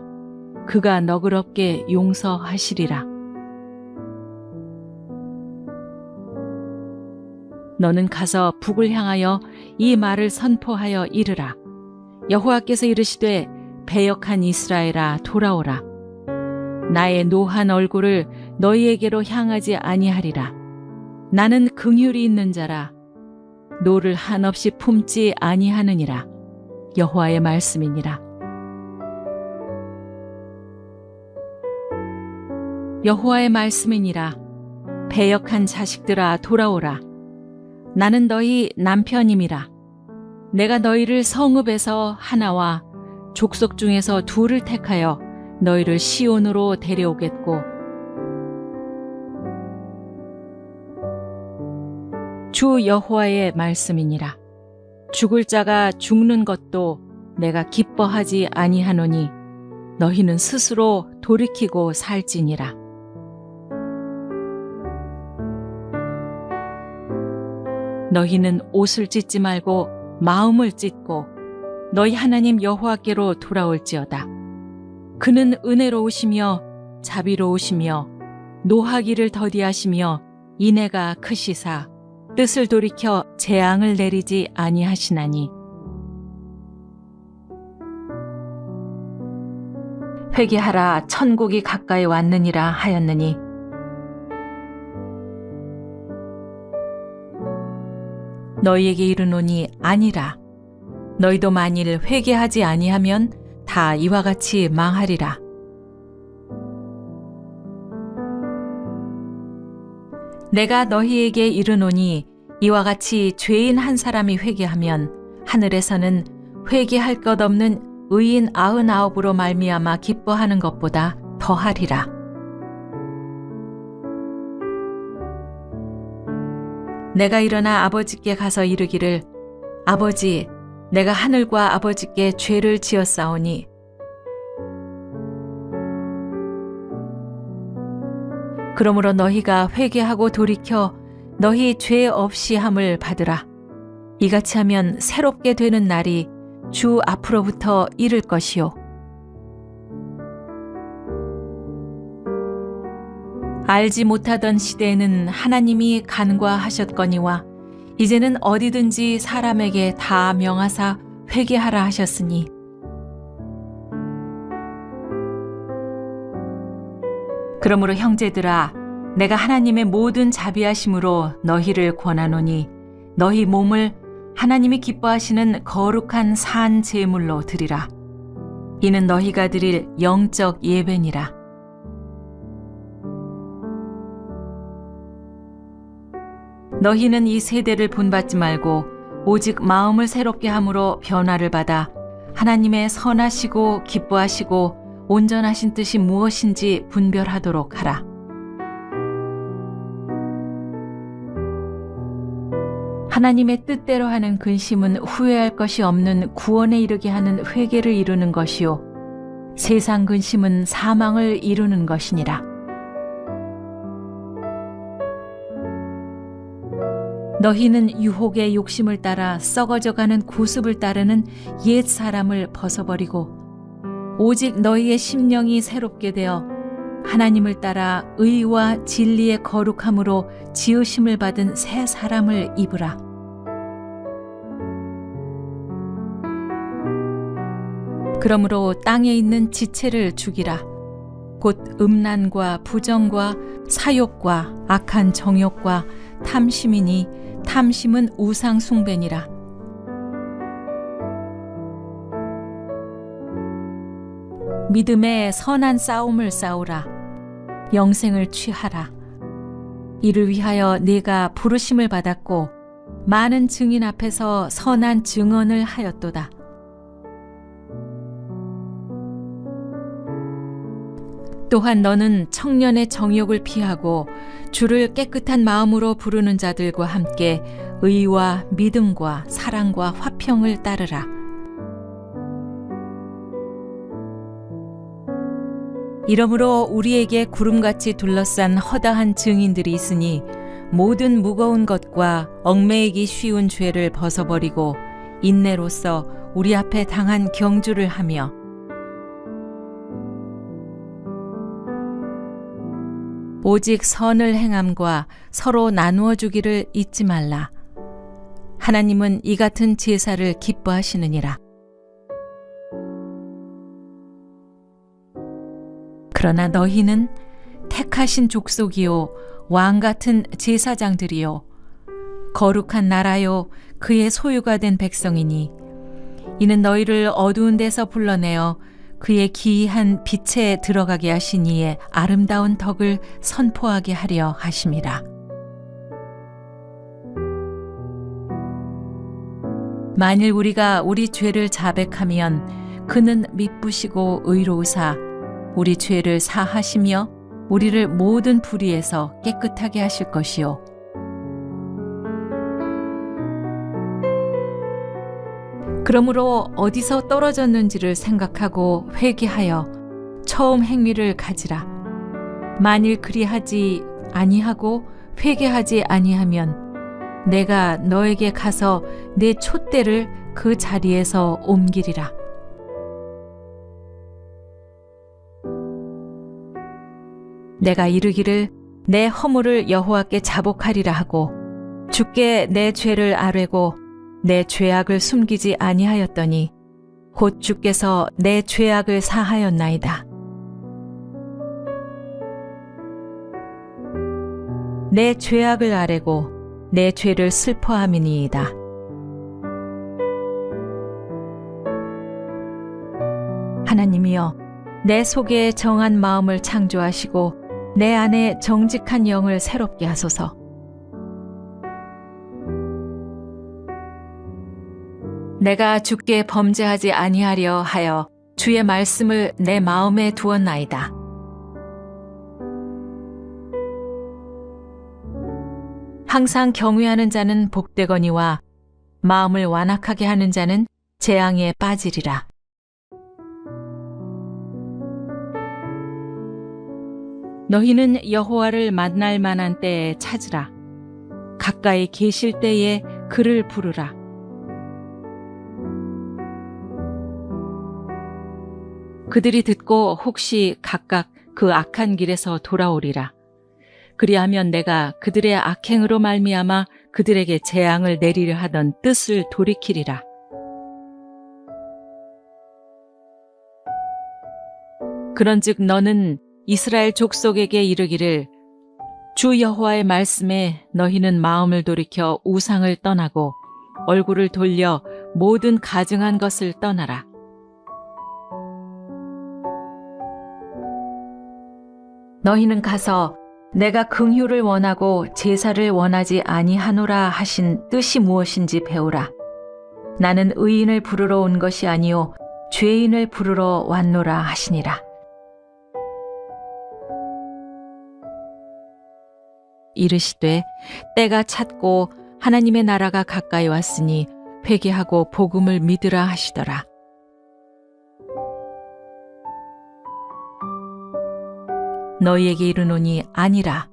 그가 너그럽게 용서하시리라. 너는 가서 북을 향하여 이 말을 선포하여 이르라. 여호와께서 이르시되 배역한 이스라엘아 돌아오라. 나의 노한 얼굴을 너희에게로 향하지 아니하리라. 나는 긍휼이 있는 자라. 노를 한없이 품지 아니하느니라. 여호와의 말씀이니라. 여호와의 말씀이니라. 배역한 자식들아 돌아오라. 나는 너희 남편임이라. 내가 너희를 성읍에서 하나와 족속 중에서 둘을 택하여 너희를 시온으로 데려오겠고 주 여호와의 말씀이니라. 죽을 자가 죽는 것도 내가 기뻐하지 아니하노니 너희는 스스로 돌이키고 살지니라. 너희는 옷을 찢지 말고 마음을 찢고 너희 하나님 여호와께로 돌아올지어다. 그는 은혜로우시며 자비로우시며 노하기를 더디하시며 인애가 크시사 뜻을 돌이켜 재앙을 내리지 아니하시나니 회개하라 천국이 가까이 왔느니라 하였느니 너희에게 이르노니 아니라. 너희도 만일 회개하지 아니하면 다 이와 같이 망하리라. 내가 너희에게 이르노니 이와 같이 죄인 한 사람이 회개하면 하늘에서는 회개할 것 없는 의인 99으로 말미암아 기뻐하는 것보다 더하리라. 내가 일어나 아버지께 가서 이르기를 아버지, 내가 하늘과 아버지께 죄를 지었사오니 그러므로 너희가 회개하고 돌이켜 너희 죄 없이 함을 받으라. 이같이 하면 새롭게 되는 날이 주 앞으로부터 이를 것이요. 알지 못하던 시대에는 하나님이 간과하셨거니와 이제는 어디든지 사람에게 다 명하사 회개하라 하셨으니 그러므로 형제들아 내가 하나님의 모든 자비하심으로 너희를 권하노니 너희 몸을 하나님이 기뻐하시는 거룩한 산 제물로 드리라. 이는 너희가 드릴 영적 예배니라. 너희는 이 세대를 본받지 말고 오직 마음을 새롭게 함으로 변화를 받아 하나님의 선하시고 기뻐하시고 온전하신 뜻이 무엇인지 분별하도록 하라. 하나님의 뜻대로 하는 근심은 후회할 것이 없는 구원에 이르게 하는 회개를 이루는 것이요 세상 근심은 사망을 이루는 것이니라. 너희는 유혹의 욕심을 따라 썩어져가는 구습을 따르는 옛 사람을 벗어버리고 오직 너희의 심령이 새롭게 되어 하나님을 따라 의와 진리의 거룩함으로 지으심을 받은 새 사람을 입으라. 그러므로 땅에 있는 지체를 죽이라. 곧 음란과 부정과 사욕과 악한 정욕과 탐심이니 탐심은 우상 숭배니라. 믿음의 선한 싸움을 싸우라. 영생을 취하라. 이를 위하여 네가 부르심을 받았고 많은 증인 앞에서 선한 증언을 하였도다. 또한 너는 청년의 정욕을 피하고 주를 깨끗한 마음으로 부르는 자들과 함께 의와 믿음과 사랑과 화평을 따르라. 이러므로 우리에게 구름같이 둘러싼 허다한 증인들이 있으니 모든 무거운 것과 얽매이기 쉬운 죄를 벗어버리고 인내로써 우리 앞에 당한 경주를 하며 오직 선을 행함과 서로 나누어 주기를 잊지 말라. 하나님은 이 같은 제사를 기뻐하시느니라. 그러나 너희는 택하신 족속이요 왕 같은 제사장들이요 거룩한 나라요 그의 소유가 된 백성이니 이는 너희를 어두운 데서 불러내어 그의 기이한 빛에 들어가게 하신 이의 아름다운 덕을 선포하게 하려 하심이라. 만일 우리가 우리 죄를 자백하면 그는 미쁘시고 의로우사 우리 죄를 사하시며 우리를 모든 불의에서 깨끗하게 하실 것이요. 그러므로 어디서 떨어졌는지를 생각하고 회개하여 처음 행위를 가지라. 만일 그리하지 아니하고 회개하지 아니하면 내가 너에게 가서 내 촛대를 그 자리에서 옮기리라. 내가 이르기를 내 허물을 여호와께 자복하리라 하고 주께 내 죄를 아뢰고 내 죄악을 숨기지 아니하였더니 곧 주께서 내 죄악을 사하였나이다. 내 죄악을 아뢰고 내 죄를 슬퍼함이니이다. 하나님이여 내 속에 정한 마음을 창조하시고 내 안에 정직한 영을 새롭게 하소서. 내가 주께 범죄하지 아니하려 하여 주의 말씀을 내 마음에 두었나이다. 항상 경외하는 자는 복되거니와 마음을 완악하게 하는 자는 재앙에 빠지리라. 너희는 여호와를 만날 만한 때에 찾으라. 가까이 계실 때에 그를 부르라. 그들이 듣고 혹시 각각 그 악한 길에서 돌아오리라. 그리하면 내가 그들의 악행으로 말미암아 그들에게 재앙을 내리려 하던 뜻을 돌이키리라. 그런즉 너는 이스라엘 족속에게 이르기를 주 여호와의 말씀에 너희는 마음을 돌이켜 우상을 떠나고 얼굴을 돌려 모든 가증한 것을 떠나라. 너희는 가서 내가 긍휼을 원하고 제사를 원하지 아니하노라 하신 뜻이 무엇인지 배우라. 나는 의인을 부르러 온 것이 아니요 죄인을 부르러 왔노라 하시니라. 이르시되 때가 찼고 하나님의 나라가 가까이 왔으니 회개하고 복음을 믿으라 하시더라. 너희에게 이르노니 아니라.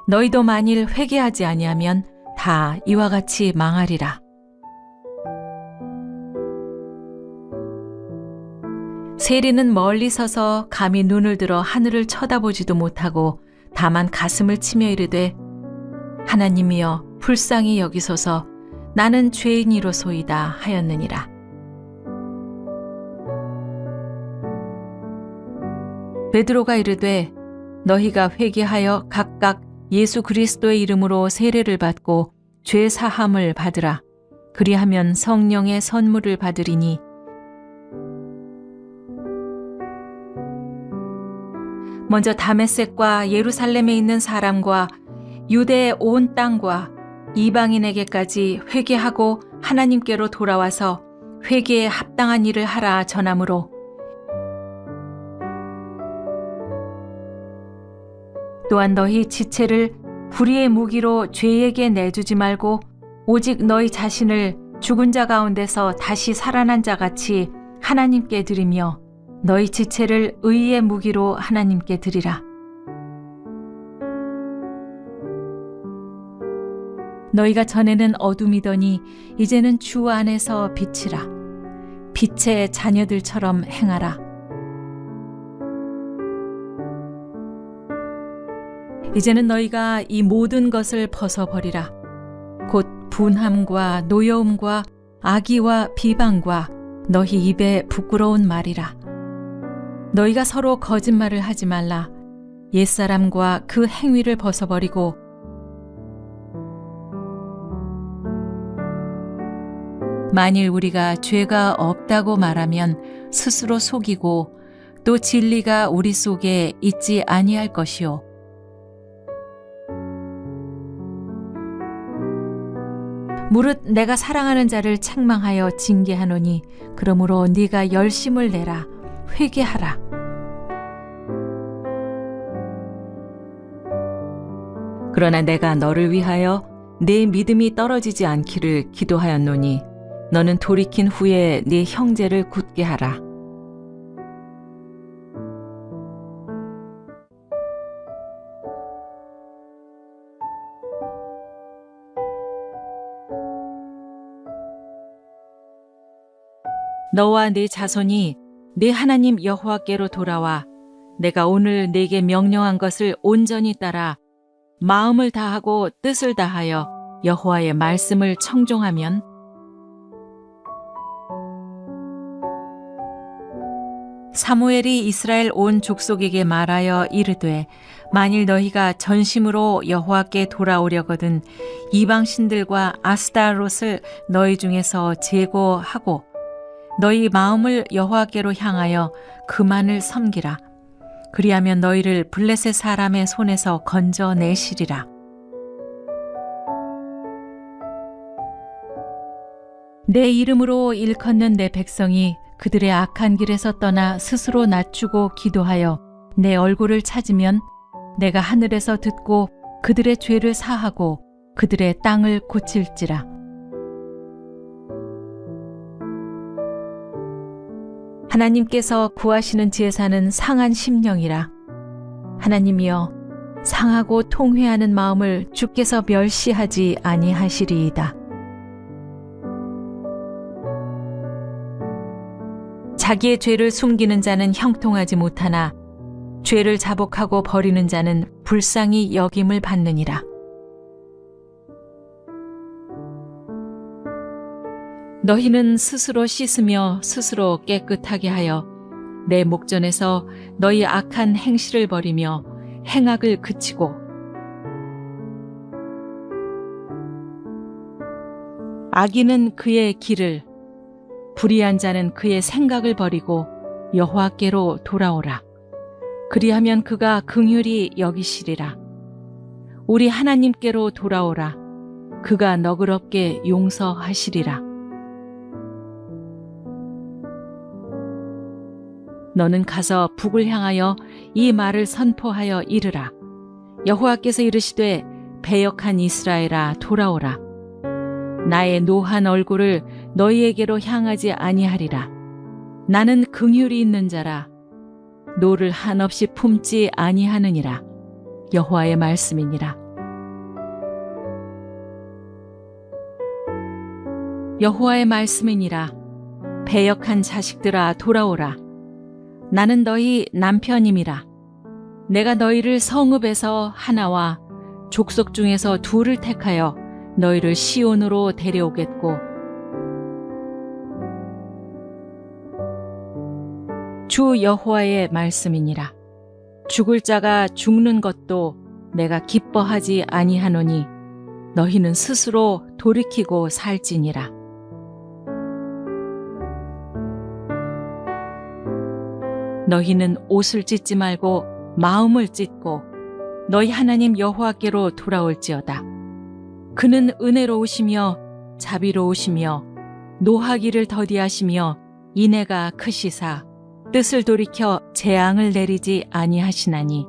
너희도 만일 회개하지 아니하면 다 이와 같이 망하리라. 세리는 멀리 서서 감히 눈을 들어 하늘을 쳐다보지도 못하고 다만 가슴을 치며 이르되 하나님이여 불쌍히 여기소서 나는 죄인이로소이다 하였느니라. 베드로가 이르되 너희가 회개하여 각각 예수 그리스도의 이름으로 세례를 받고 죄 사함을 받으라. 그리하면 성령의 선물을 받으리니 먼저 다메섹과 예루살렘에 있는 사람과 유대의 온 땅과 이방인에게까지 회개하고 하나님께로 돌아와서 회개에 합당한 일을 하라 전하므로 또한 너희 지체를 불의의 무기로 죄에게 내주지 말고 오직 너희 자신을 죽은 자 가운데서 다시 살아난 자 같이 하나님께 드리며 너희 지체를 의의 무기로 하나님께 드리라. 너희가 전에는 어둠이더니 이제는 주 안에서 빛이라. 빛의 자녀들처럼 행하라. 이제는 너희가 이 모든 것을 벗어버리라. 곧 분함과 노여움과 악의와 비방과 너희 입에 부끄러운 말이라. 너희가 서로 거짓말을 하지 말라. 옛사람과 그 행위를 벗어버리고 만일 우리가 죄가 없다고 말하면 스스로 속이고 또 진리가 우리 속에 있지 아니할 것이요. 무릇 내가 사랑하는 자를 책망하여 징계하노니 그러므로 네가 열심을 내라. 회개하라. 그러나 내가 너를 위하여 네 믿음이 떨어지지 않기를 기도하였노니 너는 돌이킨 후에 네 형제를 굳게 하라. 너와 네 자손이 네 하나님 여호와께로 돌아와 내가 오늘 네게 명령한 것을 온전히 따라 마음을 다하고 뜻을 다하여 여호와의 말씀을 청종하면 사무엘이 이스라엘 온 족속에게 말하여 이르되 만일 너희가 전심으로 여호와께 돌아오려거든 이방 신들과 아스타롯을 너희 중에서 제거하고 너희 마음을 여호와께로 향하여 그만을 섬기라. 그리하면 너희를 블레셋 사람의 손에서 건져내시리라. 내 이름으로 일컫는 내 백성이 그들의 악한 길에서 떠나 스스로 낮추고 기도하여 내 얼굴을 찾으면 내가 하늘에서 듣고 그들의 죄를 사하고 그들의 땅을 고칠지라. 하나님께서 구하시는 제사는 상한 심령이라. 하나님이여 상하고 통회하는 마음을 주께서 멸시하지 아니하시리이다. 자기의 죄를 숨기는 자는 형통하지 못하나 죄를 자복하고 버리는 자는 불쌍히 여김을 받느니라. 너희는 스스로 씻으며 스스로 깨끗하게 하여 내 목전에서 너희 악한 행실을 버리며 행악을 그치고 악인은 그의 길을 불의한 자는 그의 생각을 버리고 여호와께로 돌아오라. 그리하면 그가 긍휼히 여기시리라. 우리 하나님께로 돌아오라. 그가 너그럽게 용서하시리라. 너는 가서 북을 향하여 이 말을 선포하여 이르라. 여호와께서 이르시되 배역한 이스라엘아 돌아오라. 나의 노한 얼굴을 너희에게로 향하지 아니하리라. 나는 긍휼이 있는 자라. 노를 한없이 품지 아니하느니라. 여호와의 말씀이니라. 여호와의 말씀이니라. 배역한 자식들아 돌아오라. 나는 너희 남편임이라. 내가 너희를 성읍에서 하나와 족속 중에서 둘을 택하여 너희를 시온으로 데려오겠고 주 여호와의 말씀이니라. 죽을 자가 죽는 것도 내가 기뻐하지 아니하노니 너희는 스스로 돌이키고 살지니라. 너희는 옷을 찢지 말고 마음을 찢고 너희 하나님 여호와께로 돌아올지어다. 그는 은혜로우시며 자비로우시며 노하기를 더디하시며 인애가 크시사 뜻을 돌이켜 재앙을 내리지 아니하시나니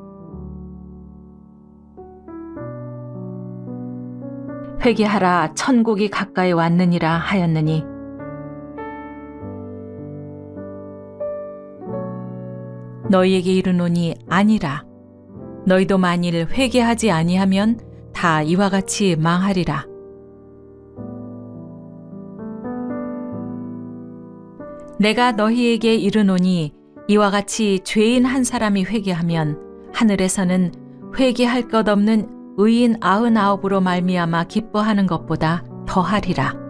회개하라 천국이 가까이 왔느니라 하였느니 너희에게 이르노니 아니라. 너희도 만일 회개하지 아니하면 다 이와 같이 망하리라. 내가 너희에게 이르노니 이와 같이 죄인 한 사람이 회개하면 하늘에서는 회개할 것 없는 의인 99으로 말미암아 기뻐하는 것보다 더하리라.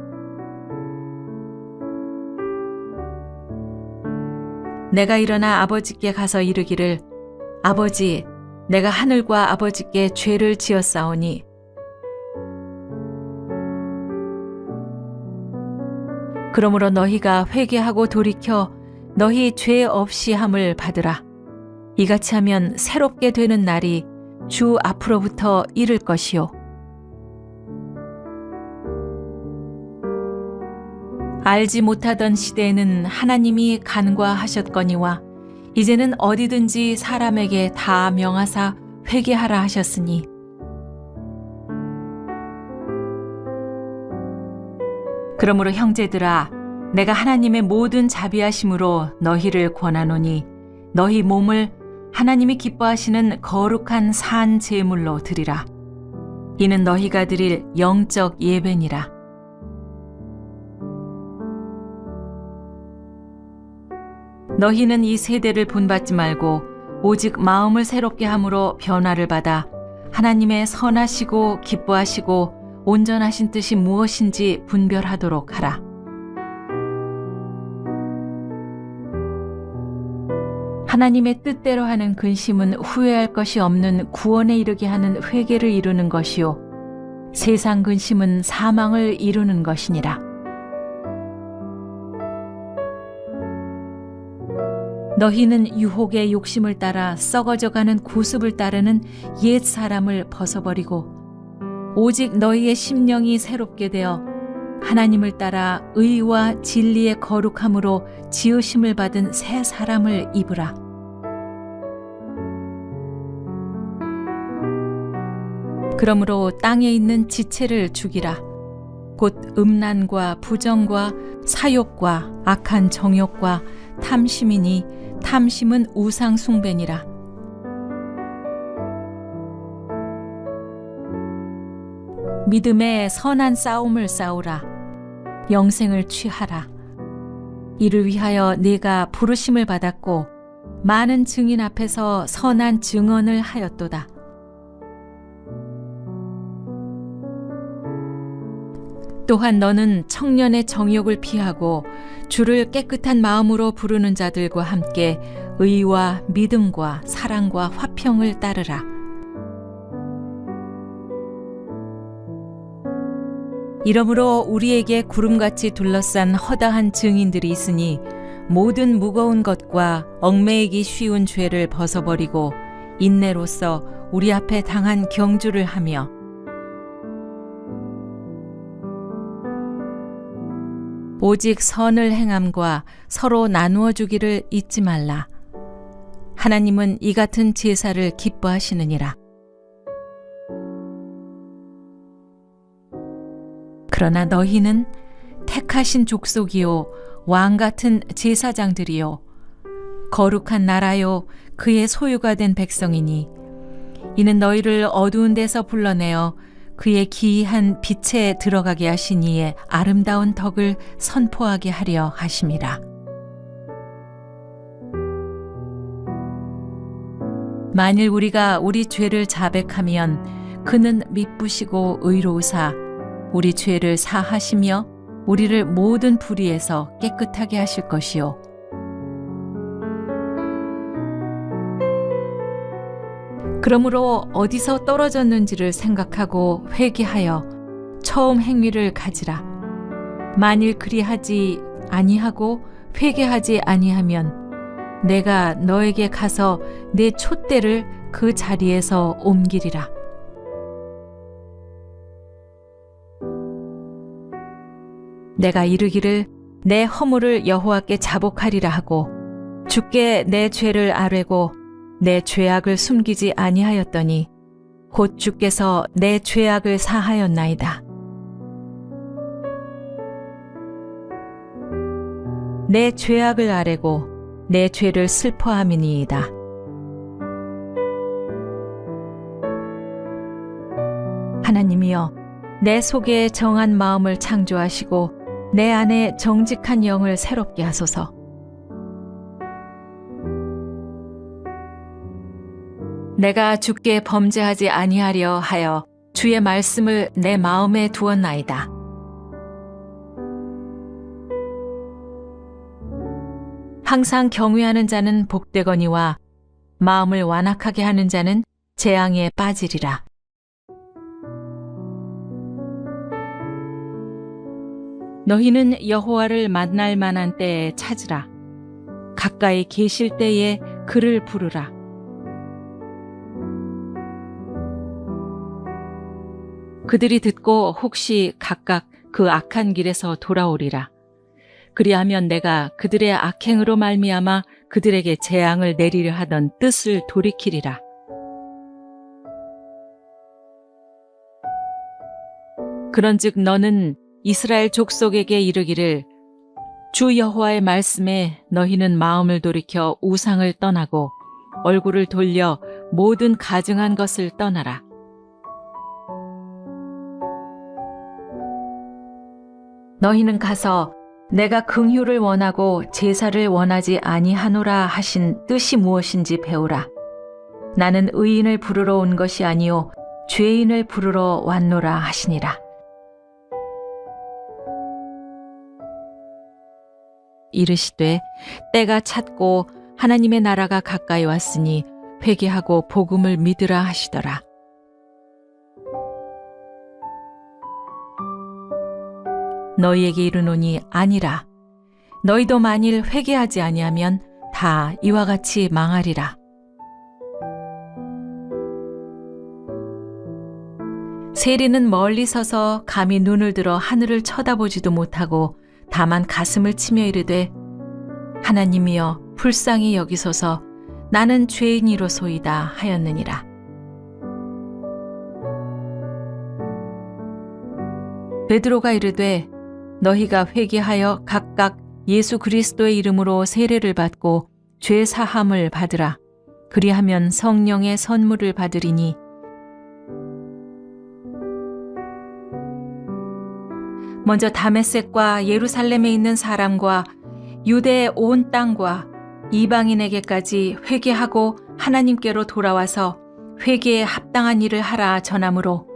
내가 일어나 아버지께 가서 이르기를 아버지 내가 하늘과 아버지께 죄를 지었사오니 그러므로 너희가 회개하고 돌이켜 너희 죄 없이 함을 받으라. 이같이 하면 새롭게 되는 날이 주 앞으로부터 이를 것이요 알지 못하던 시대에는 하나님이 간과하셨거니와 이제는 어디든지 사람에게 다 명하사 회개하라 하셨으니 그러므로 형제들아 내가 하나님의 모든 자비하심으로 너희를 권하노니 너희 몸을 하나님이 기뻐하시는 거룩한 산 제물로 드리라. 이는 너희가 드릴 영적 예배니라. 너희는 이 세대를 본받지 말고 오직 마음을 새롭게 함으로 변화를 받아 하나님의 선하시고 기뻐하시고 온전하신 뜻이 무엇인지 분별하도록 하라. 하나님의 뜻대로 하는 근심은 후회할 것이 없는 구원에 이르게 하는 회개를 이루는 것이요 세상 근심은 사망을 이루는 것이니라. 너희는 유혹의 욕심을 따라 썩어져가는 구습을 따르는 옛 사람을 벗어버리고 오직 너희의 심령이 새롭게 되어 하나님을 따라 의와 진리의 거룩함으로 지으심을 받은 새 사람을 입으라. 그러므로 땅에 있는 지체를 죽이라. 곧 음란과 부정과 사욕과 악한 정욕과 탐심이니 탐심은 우상 숭배니라. 믿음의 선한 싸움을 싸우라. 영생을 취하라. 이를 위하여 네가 부르심을 받았고 많은 증인 앞에서 선한 증언을 하였도다. 또한 너는 청년의 정욕을 피하고 주를 깨끗한 마음으로 부르는 자들과 함께 의와 믿음과 사랑과 화평을 따르라. 이러므로 우리에게 구름같이 둘러싼 허다한 증인들이 있으니 모든 무거운 것과 얽매이기 쉬운 죄를 벗어버리고 인내로써 우리 앞에 당한 경주를 하며 오직 선을 행함과 서로 나누어 주기를 잊지 말라. 하나님은 이 같은 제사를 기뻐하시느니라. 그러나 너희는 택하신 족속이요 왕 같은 제사장들이요 거룩한 나라요 그의 소유가 된 백성이니 이는 너희를 어두운 데서 불러내어 그의 기이한 빛에 들어가게 하신 이의 아름다운 덕을 선포하게 하려 하심이라. 만일 우리가 우리 죄를 자백하면 그는 미쁘시고 의로우사 우리 죄를 사하시며 우리를 모든 불의에서 깨끗하게 하실 것이요. 그러므로 어디서 떨어졌는지를 생각하고 회개하여 처음 행위를 가지라. 만일 그리하지 아니하고 회개하지 아니하면 내가 너에게 가서 내 촛대를 그 자리에서 옮기리라. 내가 이르기를 내 허물을 여호와께 자복하리라 하고 주께 내 죄를 아뢰고 내 죄악을 숨기지 아니하였더니 곧 주께서 내 죄악을 사하였나이다. 내 죄악을 아뢰고 내 죄를 슬퍼함이니이다. 하나님이여, 내 속에 정한 마음을 창조하시고 내 안에 정직한 영을 새롭게 하소서. 내가 주께 범죄하지 아니하려 하여 주의 말씀을 내 마음에 두었나이다. 항상 경외하는 자는 복되거니와 마음을 완악하게 하는 자는 재앙에 빠지리라. 너희는 여호와를 만날 만한 때에 찾으라. 가까이 계실 때에 그를 부르라. 그들이 듣고 혹시 각각 그 악한 길에서 돌아오리라. 그리하면 내가 그들의 악행으로 말미암아 그들에게 재앙을 내리려 하던 뜻을 돌이키리라. 그런즉 너는 이스라엘 족속에게 이르기를 주 여호와의 말씀에 너희는 마음을 돌이켜 우상을 떠나고 얼굴을 돌려 모든 가증한 것을 떠나라. 너희는 가서 내가 긍휼을 원하고 제사를 원하지 아니하노라 하신 뜻이 무엇인지 배우라. 나는 의인을 부르러 온 것이 아니요 죄인을 부르러 왔노라 하시니라. 이르시되 때가 찼고 하나님의 나라가 가까이 왔으니 회개하고 복음을 믿으라 하시더라. 너희에게 이르노니 아니라. 너희도 만일 회개하지 아니하면 다 이와 같이 망하리라. 세리는 멀리 서서 감히 눈을 들어 하늘을 쳐다보지도 못하고 다만 가슴을 치며 이르되 하나님이여 불쌍히 여기소서 나는 죄인이로소이다 하였느니라. 베드로가 이르되 너희가 회개하여 각각 예수 그리스도의 이름으로 세례를 받고 죄 사함을 받으라. 그리하면 성령의 선물을 받으리니 먼저 다메섹과 예루살렘에 있는 사람과 유대의 온 땅과 이방인에게까지 회개하고 하나님께로 돌아와서 회개에 합당한 일을 하라 전하므로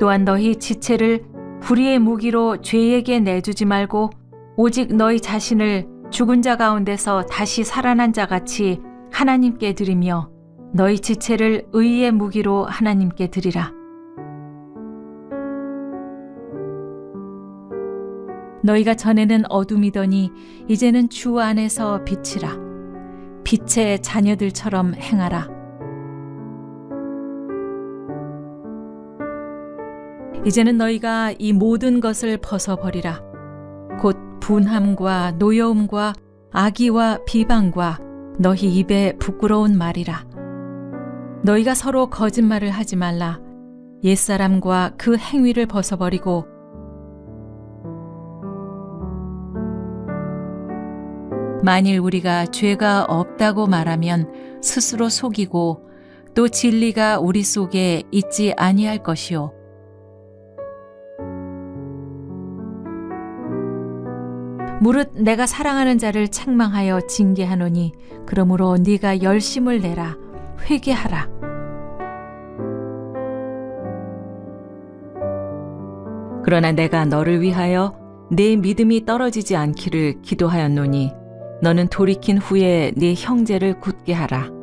또한 너희 지체를 불의의 무기로 죄에게 내주지 말고 오직 너희 자신을 죽은 자 가운데서 다시 살아난 자같이 하나님께 드리며 너희 지체를 의의 무기로 하나님께 드리라. 너희가 전에는 어둠이더니 이제는 주 안에서 빛이라. 빛의 자녀들처럼 행하라. 이제는 너희가 이 모든 것을 벗어버리라. 곧 분함과 노여움과 악의와 비방과 너희 입에 부끄러운 말이라. 너희가 서로 거짓말을 하지 말라. 옛사람과 그 행위를 벗어버리고 만일 우리가 죄가 없다고 말하면 스스로 속이고 또 진리가 우리 속에 있지 아니할 것이요. 무릇 내가 사랑하는 자를 책망하여 징계하노니 그러므로 네가 열심을 내라 회개하라. 그러나 내가 너를 위하여 내 믿음이 떨어지지 않기를 기도하였노니 너는 돌이킨 후에 네 형제를 굳게 하라.